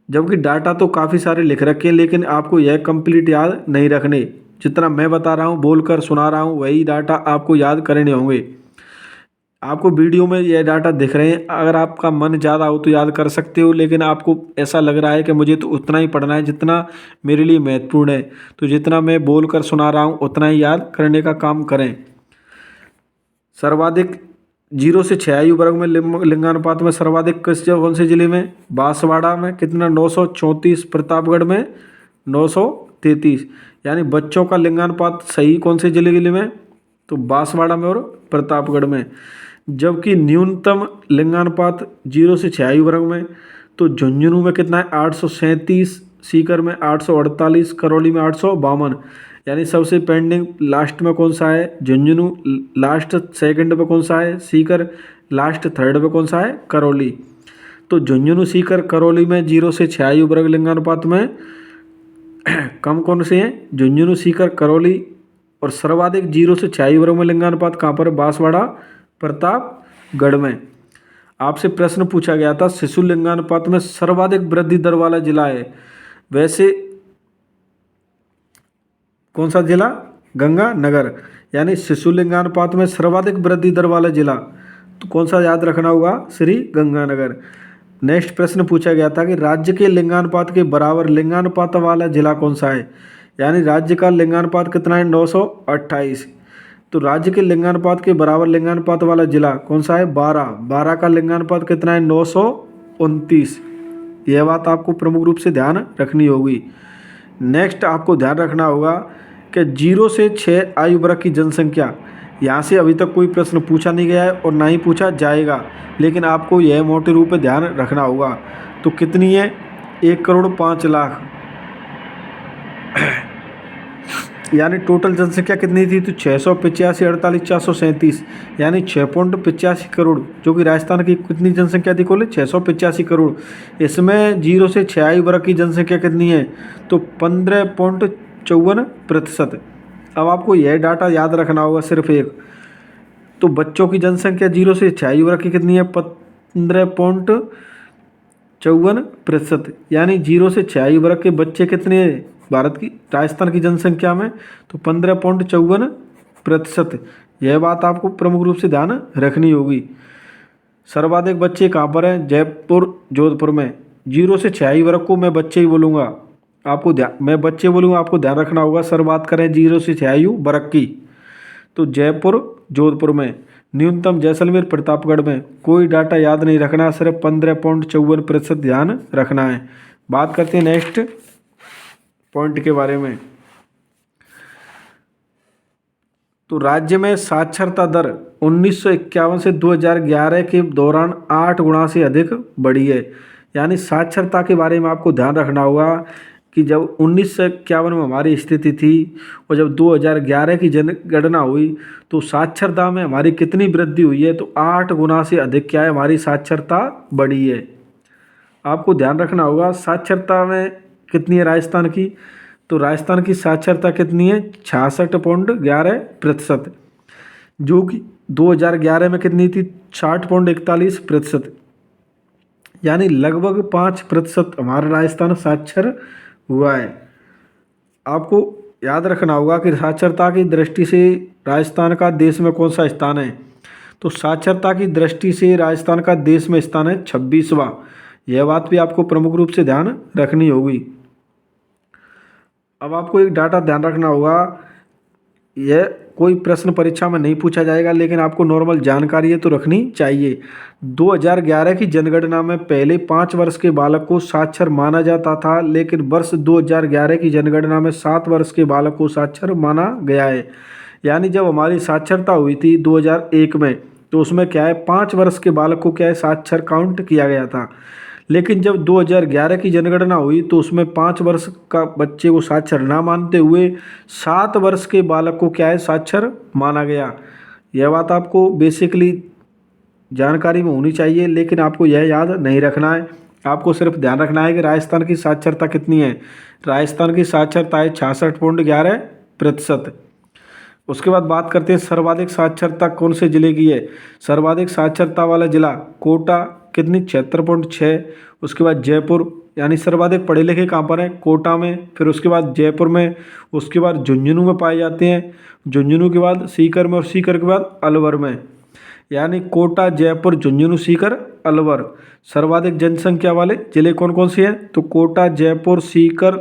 [SPEAKER 1] जबकि डाटा तो काफ़ी सारे लिख रखे हैं, लेकिन आपको यह कंप्लीट याद नहीं रखने। जितना मैं बता रहा हूँ, बोलकर सुना रहा हूँ, वही डाटा आपको याद करने होंगे। आपको वीडियो में ये डाटा दिख रहे हैं, अगर आपका मन ज़्यादा हो तो याद कर सकते हो, लेकिन आपको ऐसा लग रहा है कि मुझे तो उतना ही पढ़ना है जितना मेरे लिए महत्वपूर्ण है, तो जितना मैं बोल कर सुना रहा हूँ उतना ही याद करने का काम करें। सर्वाधिक 0 से 6 आयु वर्ग में लिंगानुपात में सर्वाधिक कौन से जिले में, बांसवाड़ा में कितना 934, प्रतापगढ़ में 933। यानी बच्चों का लिंगानुपात सही कौन से जिले में, तो बांसवाड़ा में और प्रतापगढ़ में। जबकि न्यूनतम लिंगानुपात 0 से 6 आयु वर्ग में तो झुंझुनू में कितना है 837, सीकर में 848, करौली में 852। यानी सबसे पेंडिंग लास्ट में कौन सा है, झुंझुनू, लास्ट सेकंड पे कौन सा है, सीकर, लास्ट थर्ड पे कौन सा है, करौली। तो झुंझुनू, सीकर, करौली में 0 से 6 आयु वर्ग लिंगानुपात में कम कौन से हैं, झुंझुनू, सीकर, करौली। और सर्वाधिक 0 से 6 आयु वर्ग में लिंगानुपात कहाँ पर है, बांसवाड़ा, प्रतापगढ़ में। आपसे प्रश्न पूछा गया था शिशु लिंगानुपात में सर्वाधिक वृद्धि दर वाला जिला है, वैसे कौन सा जिला, गंगानगर। यानी शिशु लिंगानुपात में सर्वाधिक वृद्धि दर वाला जिला तो कौन सा याद रखना होगा, श्री गंगानगर। नेक्स्ट प्रश्न पूछा गया था कि राज्य के लिंगानुपात के बराबर लिंगानुपात वाला जिला कौन सा है। यानी राज्य का लिंगानुपात कितना है, 928। तो राज्य के लिंगानुपात के बराबर लिंगानुपात वाला जिला कौन सा है, 12 का लिंगानुपात कितना है, 929। यह बात आपको प्रमुख रूप से ध्यान रखनी होगी। नेक्स्ट आपको ध्यान रखना होगा कि 0 से 6 आयु वर्ग की जनसंख्या, यहाँ से अभी तक कोई प्रश्न पूछा नहीं गया है और ना ही पूछा जाएगा, लेकिन आपको यह मोटे रूप में ध्यान रखना होगा। तो कितनी है, 1,05,00,000। यानी टोटल जनसंख्या कितनी थी, तो 685,48,437, यानी 6.85 करोड़, जो कि राजस्थान की कितनी जनसंख्या थी, कोले 685 करोड़। इसमें 0 से 6 आयु वर्ग की जनसंख्या कितनी है, तो 15.54%। अब आपको यह डाटा याद रखना होगा सिर्फ एक, तो बच्चों की जनसंख्या 0 से 6 आयु वर्ग की कितनी है, 15.54%। यानी 0 से 6 आयु वर्ग के बच्चे कितने हैं भारत की, राजस्थान की जनसंख्या में, तो 15.54%। यह बात आपको प्रमुख रूप से ध्यान रखनी होगी। सर्वाधिक बच्चे कहाँ पर हैं, जयपुर, जोधपुर में। 0 से 6 आयु वर्ग को मैं बच्चे ही बोलूँगा, आपको मैं बच्चे बोलूँगा, आपको ध्यान रखना होगा। सर बात करें 0 से 6 आयु वर्ग की, तो जयपुर, जोधपुर में। न्यूनतम जैसलमेर, प्रतापगढ़ में। कोई डाटा याद नहीं रखना, सिर्फ 15.54% ध्यान रखना है। बात करते हैं नेक्स्ट पॉइंट के बारे में। तो राज्य में साक्षरता दर 1951 से 2011 के दौरान 8 गुना से अधिक बढ़ी है। यानी साक्षरता के बारे में आपको ध्यान रखना होगा कि जब 1951 में हमारी स्थिति थी और जब 2011 की जनगणना हुई तो साक्षरता में हमारी कितनी वृद्धि हुई है, तो 8 गुना से अधिक क्या है, हमारी साक्षरता बढ़ी है। आपको ध्यान रखना होगा साक्षरता में कितनी है राजस्थान की, तो राजस्थान की साक्षरता कितनी है, 66.11%, जो कि 2011 में कितनी थी, 60.41%। यानी लगभग 5% हमारा राजस्थान साक्षर हुआ है। आपको याद रखना होगा कि साक्षरता की दृष्टि से राजस्थान का देश में कौन सा स्थान है, तो साक्षरता की दृष्टि से राजस्थान का देश में स्थान है 26वां। यह बात भी आपको प्रमुख रूप से ध्यान रखनी होगी। अब आपको एक डाटा ध्यान रखना होगा, यह कोई प्रश्न परीक्षा में नहीं पूछा जाएगा, लेकिन आपको नॉर्मल जानकारी है तो रखनी चाहिए। 2011 की जनगणना में पहले 5 वर्ष के बालक को साक्षर माना जाता था, लेकिन वर्ष 2011 की जनगणना में 7 वर्ष के बालक को साक्षर माना गया है। यानी जब हमारी साक्षरता हुई थी 2001 में, तो उसमें क्या है, 5 वर्ष के बालक को क्या है, साक्षर काउंट किया गया था। लेकिन जब 2011 की जनगणना हुई तो उसमें 5 वर्ष का बच्चे को साक्षर ना मानते हुए 7 वर्ष के बालक को क्या है, साक्षर माना गया। यह बात आपको बेसिकली जानकारी में होनी चाहिए, लेकिन आपको यह याद नहीं रखना है। आपको सिर्फ ध्यान रखना है कि राजस्थान की साक्षरता कितनी है। राजस्थान की साक्षरता है 66.11%। उसके बाद बात करते हैं सर्वाधिक साक्षरता कौन से जिले की है। सर्वाधिक साक्षरता वाला जिला कोटा, कितनी 76.6। उसके बाद जयपुर, यानी सर्वाधिक पढ़े लिखे कहाँ पर हैं, कोटा में। फिर उसके बाद जयपुर में, उसके बाद झुंझुनू में पाए जाते हैं, झुंझुनू के बाद सीकर में, और सीकर के बाद अलवर में। यानी कोटा, जयपुर, झुंझुनू, सीकर, अलवर सर्वाधिक जनसंख्या वाले जिले कौन कौन से हैं, तो कोटा, जयपुर, सीकर,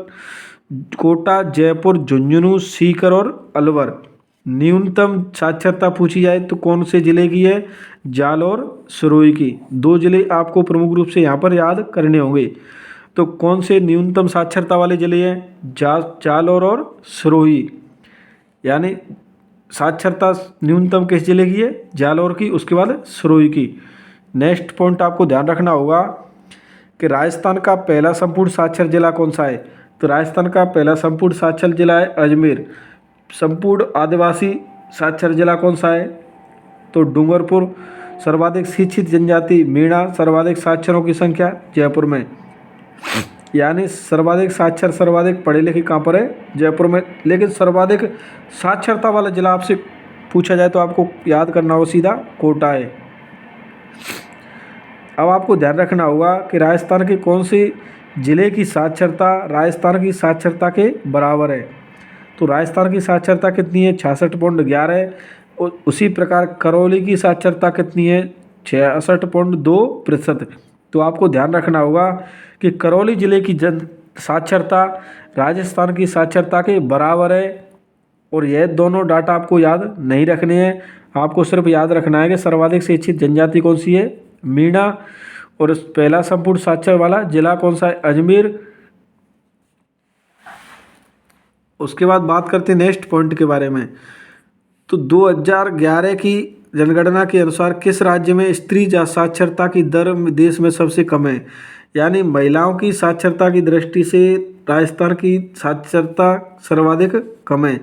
[SPEAKER 1] कोटा, जयपुर, झुंझुनू, सीकर और अलवर। न्यूनतम साक्षरता पूछी जाए तो कौन से जिले की है, जालौर, सिरोही की। दो जिले आपको प्रमुख रूप से यहाँ पर याद करने होंगे। तो कौन से न्यूनतम साक्षरता वाले जिले हैं, जालौर और सिरोही। यानी साक्षरता न्यूनतम किस जिले की है, जालौर की, उसके बाद सिरोही की। नेक्स्ट पॉइंट आपको ध्यान रखना होगा कि राजस्थान का पहला संपूर्ण साक्षर जिला कौन सा है, तो राजस्थान का पहला संपूर्ण साक्षर जिला है अजमेर। संपूर्ण आदिवासी साक्षर जिला कौन सा है, तो डूंगरपुर। सर्वाधिक शिक्षित जनजाति मीणा, सर्वाधिक साक्षरों की संख्या जयपुर में। यानी सर्वाधिक साक्षर, सर्वाधिक पढ़े लिखे कहाँ पर है, जयपुर में। लेकिन सर्वाधिक साक्षरता वाला जिला आपसे पूछा जाए तो आपको याद करना हो सीधा कोटा है। अब आपको ध्यान रखना होगा कि राजस्थान के कौन से जिले की साक्षरता राजस्थान की साक्षरता के बराबर है, तो राजस्थान की साक्षरता कितनी है, 66.11। उसी प्रकार करौली की साक्षरता कितनी है, 66.2%। तो आपको ध्यान रखना होगा कि करौली जिले की जन साक्षरता राजस्थान की साक्षरता के बराबर है। और यह दोनों डाटा आपको याद नहीं रखने हैं, आपको सिर्फ याद रखना है कि सर्वाधिक शिक्षित जनजाति कौन सी है, मीणा, और पहला संपूर्ण साक्षर वाला जिला कौन सा है, अजमेर। उसके बाद बात करते हैं नेक्स्ट पॉइंट के बारे में। तो 2011 की जनगणना के अनुसार किस राज्य में स्त्री साक्षरता की दर देश में सबसे कम है। यानी महिलाओं की साक्षरता की दृष्टि से राजस्थान की साक्षरता सर्वाधिक कम है।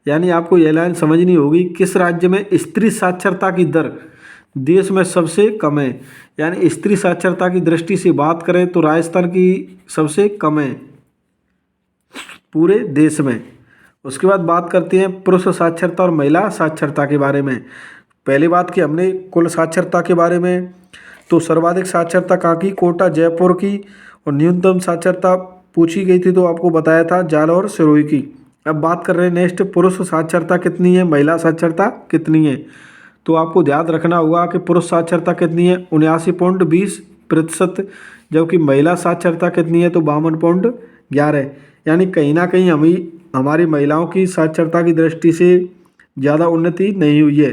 [SPEAKER 1] यानी आपको यह लाइन समझनी होगी, किस राज्य में स्त्री साक्षरता की दर देश में सबसे कम है। यानी स्त्री साक्षरता की दृष्टि से बात करें तो राजस्थान की सबसे कम है पूरे देश में। उसके बाद बात करते हैं पुरुष साक्षरता और महिला साक्षरता के बारे में। पहली बात की हमने कुल साक्षरता के बारे में, तो सर्वाधिक साक्षरता कहाँ की, कोटा, जयपुर की। और न्यूनतम साक्षरता पूछी गई थी तो आपको बताया था जालौर, सिरोही की। अब बात कर रहे हैं नेक्स्ट, पुरुष साक्षरता कितनी है, महिला साक्षरता कितनी है। तो आपको ध्यान रखना होगा कि पुरुष साक्षरता कितनी है, 79.20%, जबकि महिला साक्षरता कितनी है, तो 52.11। यानी कहीं ना कहीं हमारी महिलाओं की साक्षरता की दृष्टि से ज़्यादा उन्नति नहीं हुई है।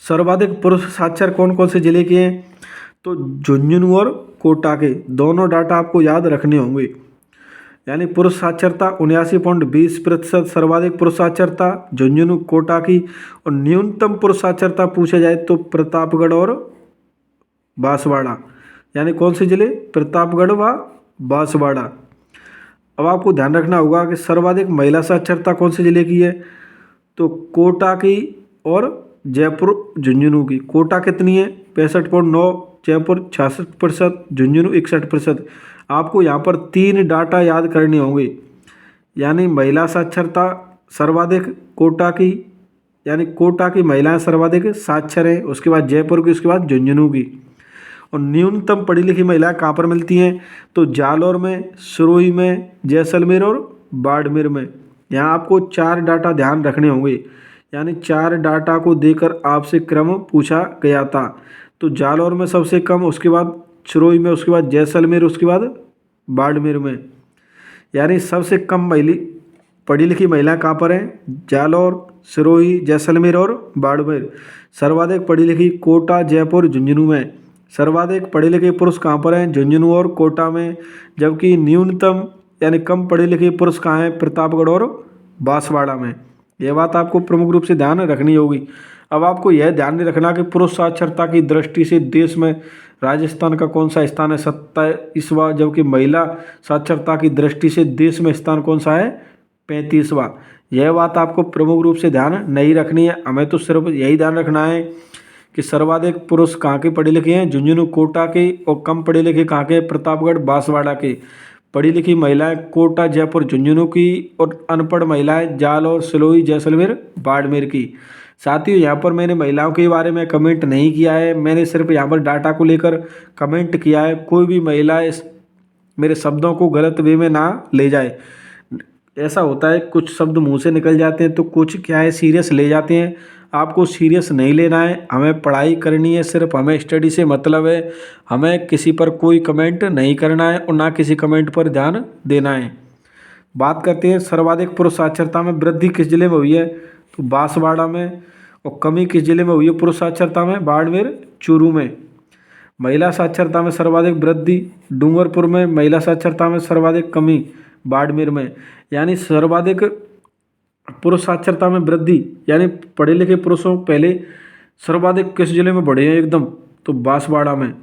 [SPEAKER 1] सर्वाधिक पुरुष साक्षर कौन कौन से जिले के हैं, तो झुंझुनू और कोटा के। दोनों डाटा आपको याद रखने होंगे। यानी पुरुष साक्षरता 79.20%, सर्वाधिक पुरुष साक्षरता झुंझुनू, कोटा की। और न्यूनतम पुरुष साक्षरता पूछा जाए तो प्रतापगढ़ और बांसवाड़ा। यानी कौन से जिले, प्रतापगढ़ व बांसवाड़ा। अब आपको ध्यान रखना होगा कि सर्वाधिक महिला साक्षरता कौन से जिले की है, तो कोटा की और जयपुर, झुंझुनू की। कोटा कितनी है, 65.9, जयपुर 66%, झुंझुनू 61%। आपको यहाँ पर 3 डाटा याद करने होंगे। यानी महिला साक्षरता सर्वाधिक कोटा की, यानी कोटा की महिलाएं सर्वाधिक साक्षर हैं, उसके बाद जयपुर की, उसके बाद झुंझुनू की। और न्यूनतम पढ़ी लिखी महिलाएं कहाँ पर मिलती हैं, तो जालौर में, सिरोही में, जैसलमेर और बाड़मेर में। यहाँ आपको 4 डाटा ध्यान रखने होंगे। यानी 4 डाटा को देकर आपसे क्रम पूछा गया था। तो जालौर में सबसे कम, उसके बाद सिरोही में, उसके बाद जैसलमेर, उसके बाद बाड़मेर में। यानी सबसे कम पढ़ी लिखी महिला कहाँ पर हैं, जालौर, सिरोही, जैसलमेर और बाड़मेर। सर्वाधिक पढ़ी लिखी कोटा, जयपुर, झुंझुनू में। सर्वाधिक पढ़े लिखे पुरुष कहाँ पर हैं, झुंझुनू और कोटा में। जबकि न्यूनतम यानी कम पढ़े लिखे पुरुष कहाँ हैं, प्रतापगढ़ और बांसवाड़ा में। यह बात आपको प्रमुख रूप से ध्यान रखनी होगी। अब आपको यह ध्यान नहीं रखना कि पुरुष साक्षरता की दृष्टि से देश में राजस्थान का कौन सा स्थान है, 27वां, जबकि महिला साक्षरता की दृष्टि से देश में स्थान कौन सा है, 35वां। यह बात आपको प्रमुख रूप से ध्यान नहीं रखनी है। हमें तो सिर्फ यही ध्यान रखना है कि सर्वाधिक पुरुष कहाँ के पढ़े लिखे हैं, झुंझुनू, कोटा के। और कम पढ़े लिखे कहाँ के, प्रतापगढ़, बांसवाड़ा के। पढ़ी लिखी महिलाएं कोटा जयपुर झुंझुनू की और अनपढ़ महिलाएं जाल और सिलोई जैसलमेर बाड़मेर की। साथियों यहाँ पर मैंने महिलाओं के बारे में कमेंट नहीं किया है, मैंने सिर्फ यहाँ पर डाटा को लेकर कमेंट किया है। कोई भी महिला इस मेरे शब्दों को गलत वे में ना ले जाए। ऐसा होता है कुछ शब्द मुंह से निकल जाते हैं तो कुछ क्या है सीरियस ले जाते हैं। आपको सीरियस नहीं लेना है, हमें पढ़ाई करनी है, सिर्फ हमें स्टडी से मतलब है। हमें किसी पर कोई कमेंट नहीं करना है और ना किसी कमेंट पर ध्यान देना है। बात करते हैं सर्वाधिक पुरुष साक्षरता में वृद्धि किस जिले में हुई है, तो बांसवाड़ा में। और कमी किस जिले में हुई है पुरुष साक्षरता में, बाड़मेर चूरू में। महिला साक्षरता में सर्वाधिक वृद्धि डूंगरपुर में, महिला साक्षरता में सर्वाधिक कमी बाड़मेर में। यानी सर्वाधिक पुरुष साक्षरता में वृद्धि यानी पढ़े लिखे पुरुषों पहले सर्वाधिक किस जिले में बढ़े हैं एकदम, तो बांसवाड़ा में।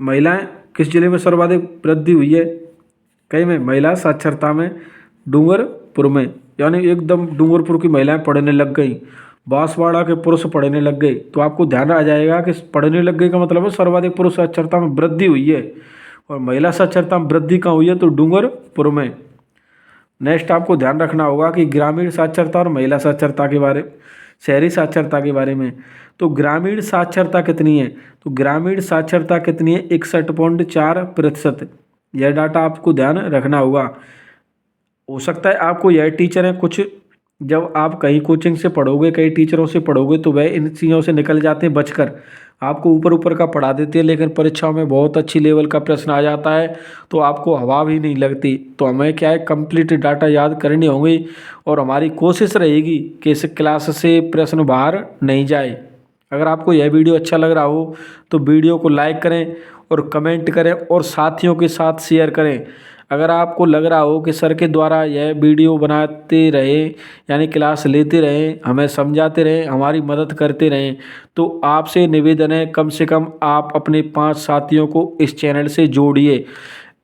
[SPEAKER 1] महिलाएं किस जिले में सर्वाधिक वृद्धि हुई है, कहीं में, महिला साक्षरता में डूंगरपुर में। यानी एकदम डूंगरपुर की महिलाएं पढ़ने लग गई, बांसवाड़ा के पुरुष पढ़ने लग गए। तो आपको ध्यान आ जाएगा कि पढ़ने लग गए का मतलब है सर्वाधिक पुरुष साक्षरता में वृद्धि हुई है। और महिला साक्षरता में वृद्धि कहाँ हुई है, तो डूंगरपुर में। नेक्स्ट आपको ध्यान रखना होगा कि ग्रामीण साक्षरता और महिला साक्षरता के बारे, शहरी साक्षरता के बारे में। तो ग्रामीण साक्षरता कितनी है, तो ग्रामीण साक्षरता कितनी है, 61.4%। यह डाटा आपको ध्यान रखना होगा। हो सकता है आपको यह टीचर है, कुछ जब आप कहीं कोचिंग से पढ़ोगे, कई टीचरों से पढ़ोगे तो वह इन चीज़ों से निकल जाते हैं बचकर, आपको ऊपर ऊपर का पढ़ा देते हैं, लेकिन परीक्षाओं में बहुत अच्छी लेवल का प्रश्न आ जाता है तो आपको हवा भी नहीं लगती। तो हमें क्या है कंप्लीट डाटा याद करनी होंगी और हमारी कोशिश रहेगी कि इस क्लास से प्रश्न बाहर नहीं जाए। अगर आपको यह वीडियो अच्छा लग रहा हो तो वीडियो को लाइक करें और कमेंट करें और साथियों के साथ शेयर करें। अगर आपको लग रहा हो कि सर के द्वारा यह वीडियो बनाते रहे यानी क्लास लेते रहें, हमें समझाते रहें, हमारी मदद करते रहें, तो आपसे निवेदन है कम से कम आप अपने 5 साथियों को इस चैनल से जोड़िए।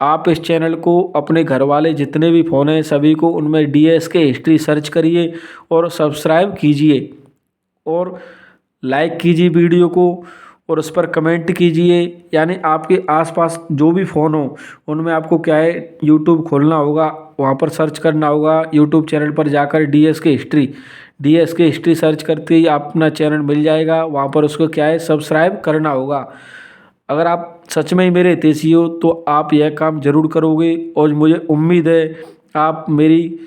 [SPEAKER 1] आप इस चैनल को अपने घर वाले जितने भी फ़ोन हैं सभी को उनमें DS के हिस्ट्री सर्च करिए और सब्सक्राइब कीजिए और लाइक कीजिए वीडियो को और उस पर कमेंट कीजिए। यानी आपके आसपास जो भी फ़ोन हो उनमें आपको क्या है यूट्यूब खोलना होगा, वहाँ पर सर्च करना होगा यूट्यूब चैनल पर जाकर DS के हिस्ट्री सर्च करते ही आप अपना चैनल मिल जाएगा, वहाँ पर उसको क्या है सब्सक्राइब करना होगा। अगर आप सच में ही मेरे हितैषी हो तो आप यह काम ज़रूर करोगे और मुझे उम्मीद है आप मेरी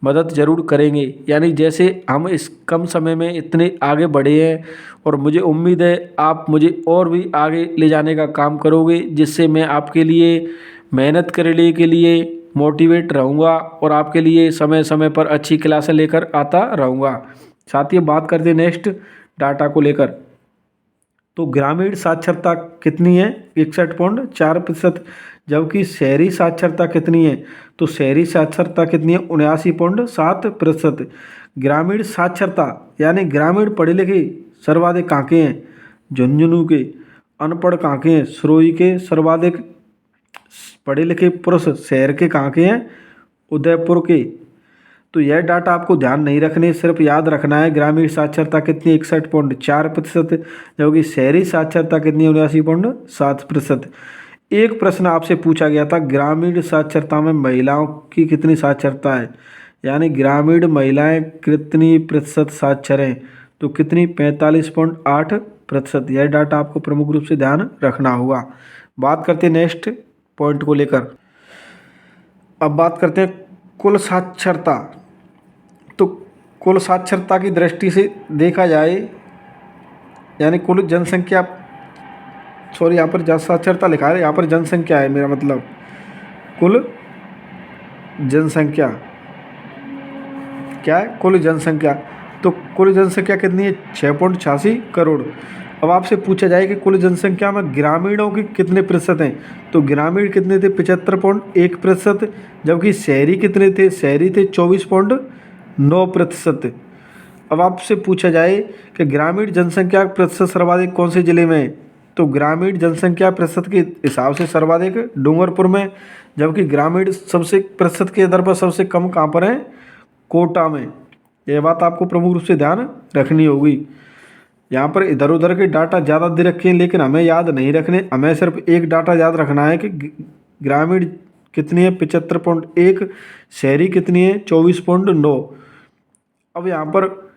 [SPEAKER 1] मदद ज़रूर करेंगे। यानी जैसे हम इस कम समय में इतने आगे बढ़े हैं और मुझे उम्मीद है आप मुझे और भी आगे ले जाने का काम करोगे, जिससे मैं आपके लिए मेहनत करने के लिए मोटिवेट रहूँगा और आपके लिए समय समय पर अच्छी क्लासें लेकर आता रहूँगा। साथ ही बात करते हैं नेक्स्ट डाटा को लेकर, तो ग्रामीण साक्षरता कितनी है, 61.4%। जबकि शहरी साक्षरता कितनी है, तो शहरी साक्षरता कितनी है, 79.7%। ग्रामीण साक्षरता यानी ग्रामीण पढ़े लिखे सर्वाधिक कहाँ के हैं, झुंझुनू के। अनपढ़ कहाँ के हैं, सिरोही के। सर्वाधिक पढ़े लिखे पुरुष शहर के कहाँ के हैं, उदयपुर के। तो यह डाटा आपको ध्यान नहीं रखने, सिर्फ याद रखना है ग्रामीण साक्षरता कितनी है, 61.4%। जबकि शहरी साक्षरता कितनी है, 79.7%। एक प्रश्न आपसे पूछा गया था ग्रामीण साक्षरता में महिलाओं की कितनी साक्षरता है, यानी ग्रामीण महिलाएं कितनी प्रतिशत साक्षर हैं, तो कितनी, 45.8%। यह डाटा आपको प्रमुख रूप से ध्यान रखना होगा। बात करते हैं नेक्स्ट पॉइंट को लेकर। अब बात करते हैं कुल साक्षरता। तो कुल साक्षरता की दृष्टि से देखा जाए यानी कुल जनसंख्या, सॉरी यहाँ पर साक्षरता लिखा है, यहाँ पर जनसंख्या है, मेरा मतलब कुल जनसंख्या क्या है, कुल जनसंख्या। तो कुल जनसंख्या कितनी है, 6.86 करोड़। अब आपसे पूछा जाए कि कुल जनसंख्या में ग्रामीणों की कितने प्रतिशत हैं, तो ग्रामीण कितने थे, 75.1%। जबकि शहरी कितने थे, शहरी थे 24.9%। अब आपसे पूछा जाए कि ग्रामीण जनसंख्या प्रतिशत सर्वाधिक कौन से जिले में है, तो ग्रामीण जनसंख्या प्रतिशत के हिसाब से सर्वाधिक डूंगरपुर में। जबकि ग्रामीण सबसे प्रतिशत के आधार पर सबसे कम कहाँ पर है, कोटा में। यह बात आपको प्रमुख रूप से ध्यान रखनी होगी। यहाँ पर इधर उधर के डाटा ज़्यादा दे रखे हैं लेकिन हमें याद नहीं रखने, हमें सिर्फ एक डाटा याद रखना है कि ग्रामीण कितनी है 75.1, शहरी कितनी है 24.9। अब यहाँ पर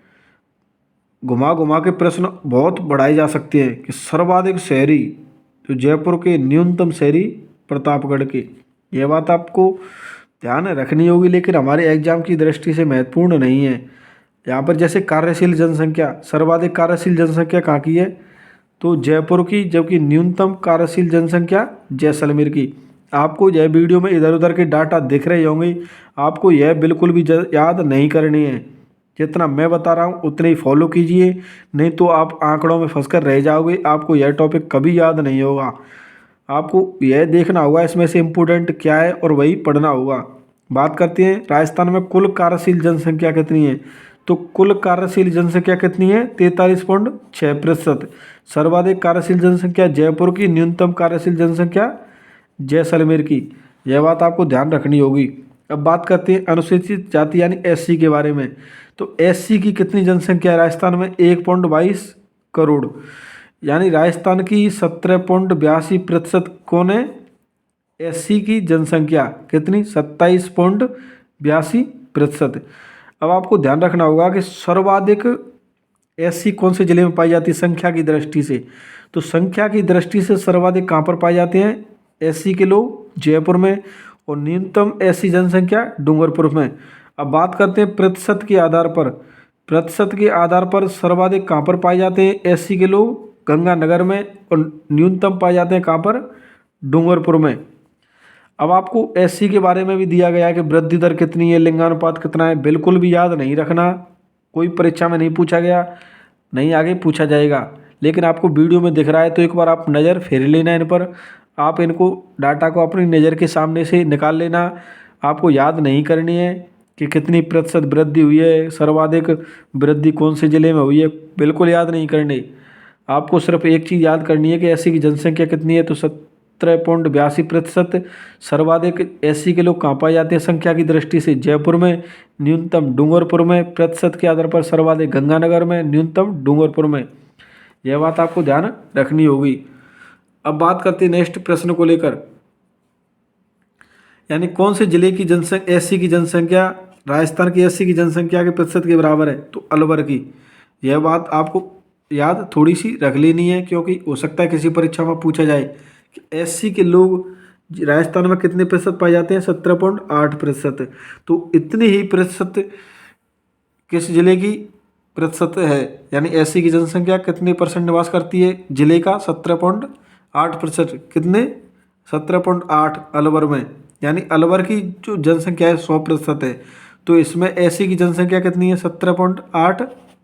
[SPEAKER 1] घुमा घुमा के प्रश्न बहुत बढ़ाए जा सकते हैं कि सर्वाधिक शहरी तो जयपुर के, न्यूनतम शहरी प्रतापगढ़ के। यह बात आपको ध्यान रखनी होगी, लेकिन हमारे एग्जाम की दृष्टि से महत्वपूर्ण नहीं है। यहाँ पर जैसे कार्यशील जनसंख्या, सर्वाधिक कार्यशील जनसंख्या कहाँ की है, तो जयपुर की, जबकि न्यूनतम कार्यशील जनसंख्या जैसलमेर की। आपको यह वीडियो में इधर उधर के डाटा दिख रहे होंगे, आपको यह बिल्कुल भी याद नहीं करनी है। जितना मैं बता रहा हूँ उतने ही फॉलो कीजिए, नहीं तो आप आंकड़ों में फंसकर रह जाओगे। आपको यह टॉपिक कभी याद नहीं होगा। आपको यह देखना होगा इसमें से इम्पोर्टेंट क्या है और वही पढ़ना होगा। बात करते हैं राजस्थान में कुल कार्यशील जनसंख्या कितनी है, तो कुल कार्यशील जनसंख्या कितनी है 43.6%। सर्वाधिक कार्यशील जनसंख्या जयपुर की, न्यूनतम कार्यशील जनसंख्या जैसलमेर की। यह बात आपको ध्यान रखनी होगी। अब बात करते हैं अनुसूचित जाति यानी एससी के बारे में। तो एससी की कितनी जनसंख्या है राजस्थान में, 1.22 करोड़। यानी राजस्थान की 17.82% कौन है, एससी की जनसंख्या कितनी 27.82%। अब आपको ध्यान रखना होगा कि सर्वाधिक एससी कौन से जिले में पाई जाती है संख्या की दृष्टि से, तो संख्या की दृष्टि से सर्वाधिक कहाँ पर पाए जाते हैं एससी के लोग, जयपुर में, और न्यूनतम एससी जनसंख्या डूंगरपुर में। अब बात करते हैं प्रतिशत के आधार पर, प्रतिशत के आधार पर सर्वाधिक कहाँ पर पाए जाते हैं एससी के लोग, गंगानगर में, और न्यूनतम पाए जाते हैं कहाँ पर, डूंगरपुर में। अब आपको एससी के बारे में भी दिया गया है कि वृद्धि दर कितनी है, लिंगानुपात कितना है, बिल्कुल भी याद नहीं रखना। कोई परीक्षा में नहीं पूछा गया, नहीं आगे पूछा जाएगा, लेकिन आपको वीडियो में दिख रहा है तो एक बार आप नज़र फेर लेना इन पर। आप इनको डाटा को अपनी नज़र के सामने से निकाल लेना। आपको याद नहीं करनी है कि कितनी प्रतिशत वृद्धि हुई है, सर्वाधिक वृद्धि कौन से ज़िले में हुई है, बिल्कुल याद नहीं करनी। आपको सिर्फ एक चीज़ याद करनी है कि एससी की जनसंख्या कितनी है, तो 17.82%। सर्वाधिक एससी के लोग कहाँ पाए जाते हैं संख्या की दृष्टि से, जयपुर में, न्यूनतम डूंगरपुर में, प्रतिशत के आधार पर सर्वाधिक गंगानगर में, न्यूनतम डूंगरपुर में। यह बात आपको ध्यान रखनी होगी। अब बात करते हैं नेक्स्ट प्रश्न को लेकर, यानी कौन से जिले की जनसंख्या एससी की जनसंख्या राजस्थान की एससी की जनसंख्या के प्रतिशत के बराबर है, तो अलवर की। यह बात आपको याद थोड़ी सी रख लेनी है, क्योंकि हो सकता है किसी परीक्षा में पूछा जाए कि एससी के लोग राजस्थान में कितने प्रतिशत पाए जाते हैं, 17.8%। तो इतनी ही प्रतिशत किस जिले की प्रतिशत है, यानी एससी की जनसंख्या कितने परसेंट निवास करती है जिले का, 17.8%। कितने, 17.8 अलवर में। यानी अलवर की जो जनसंख्या है 100% है, तो इसमें एससी की जनसंख्या कितनी है 17.8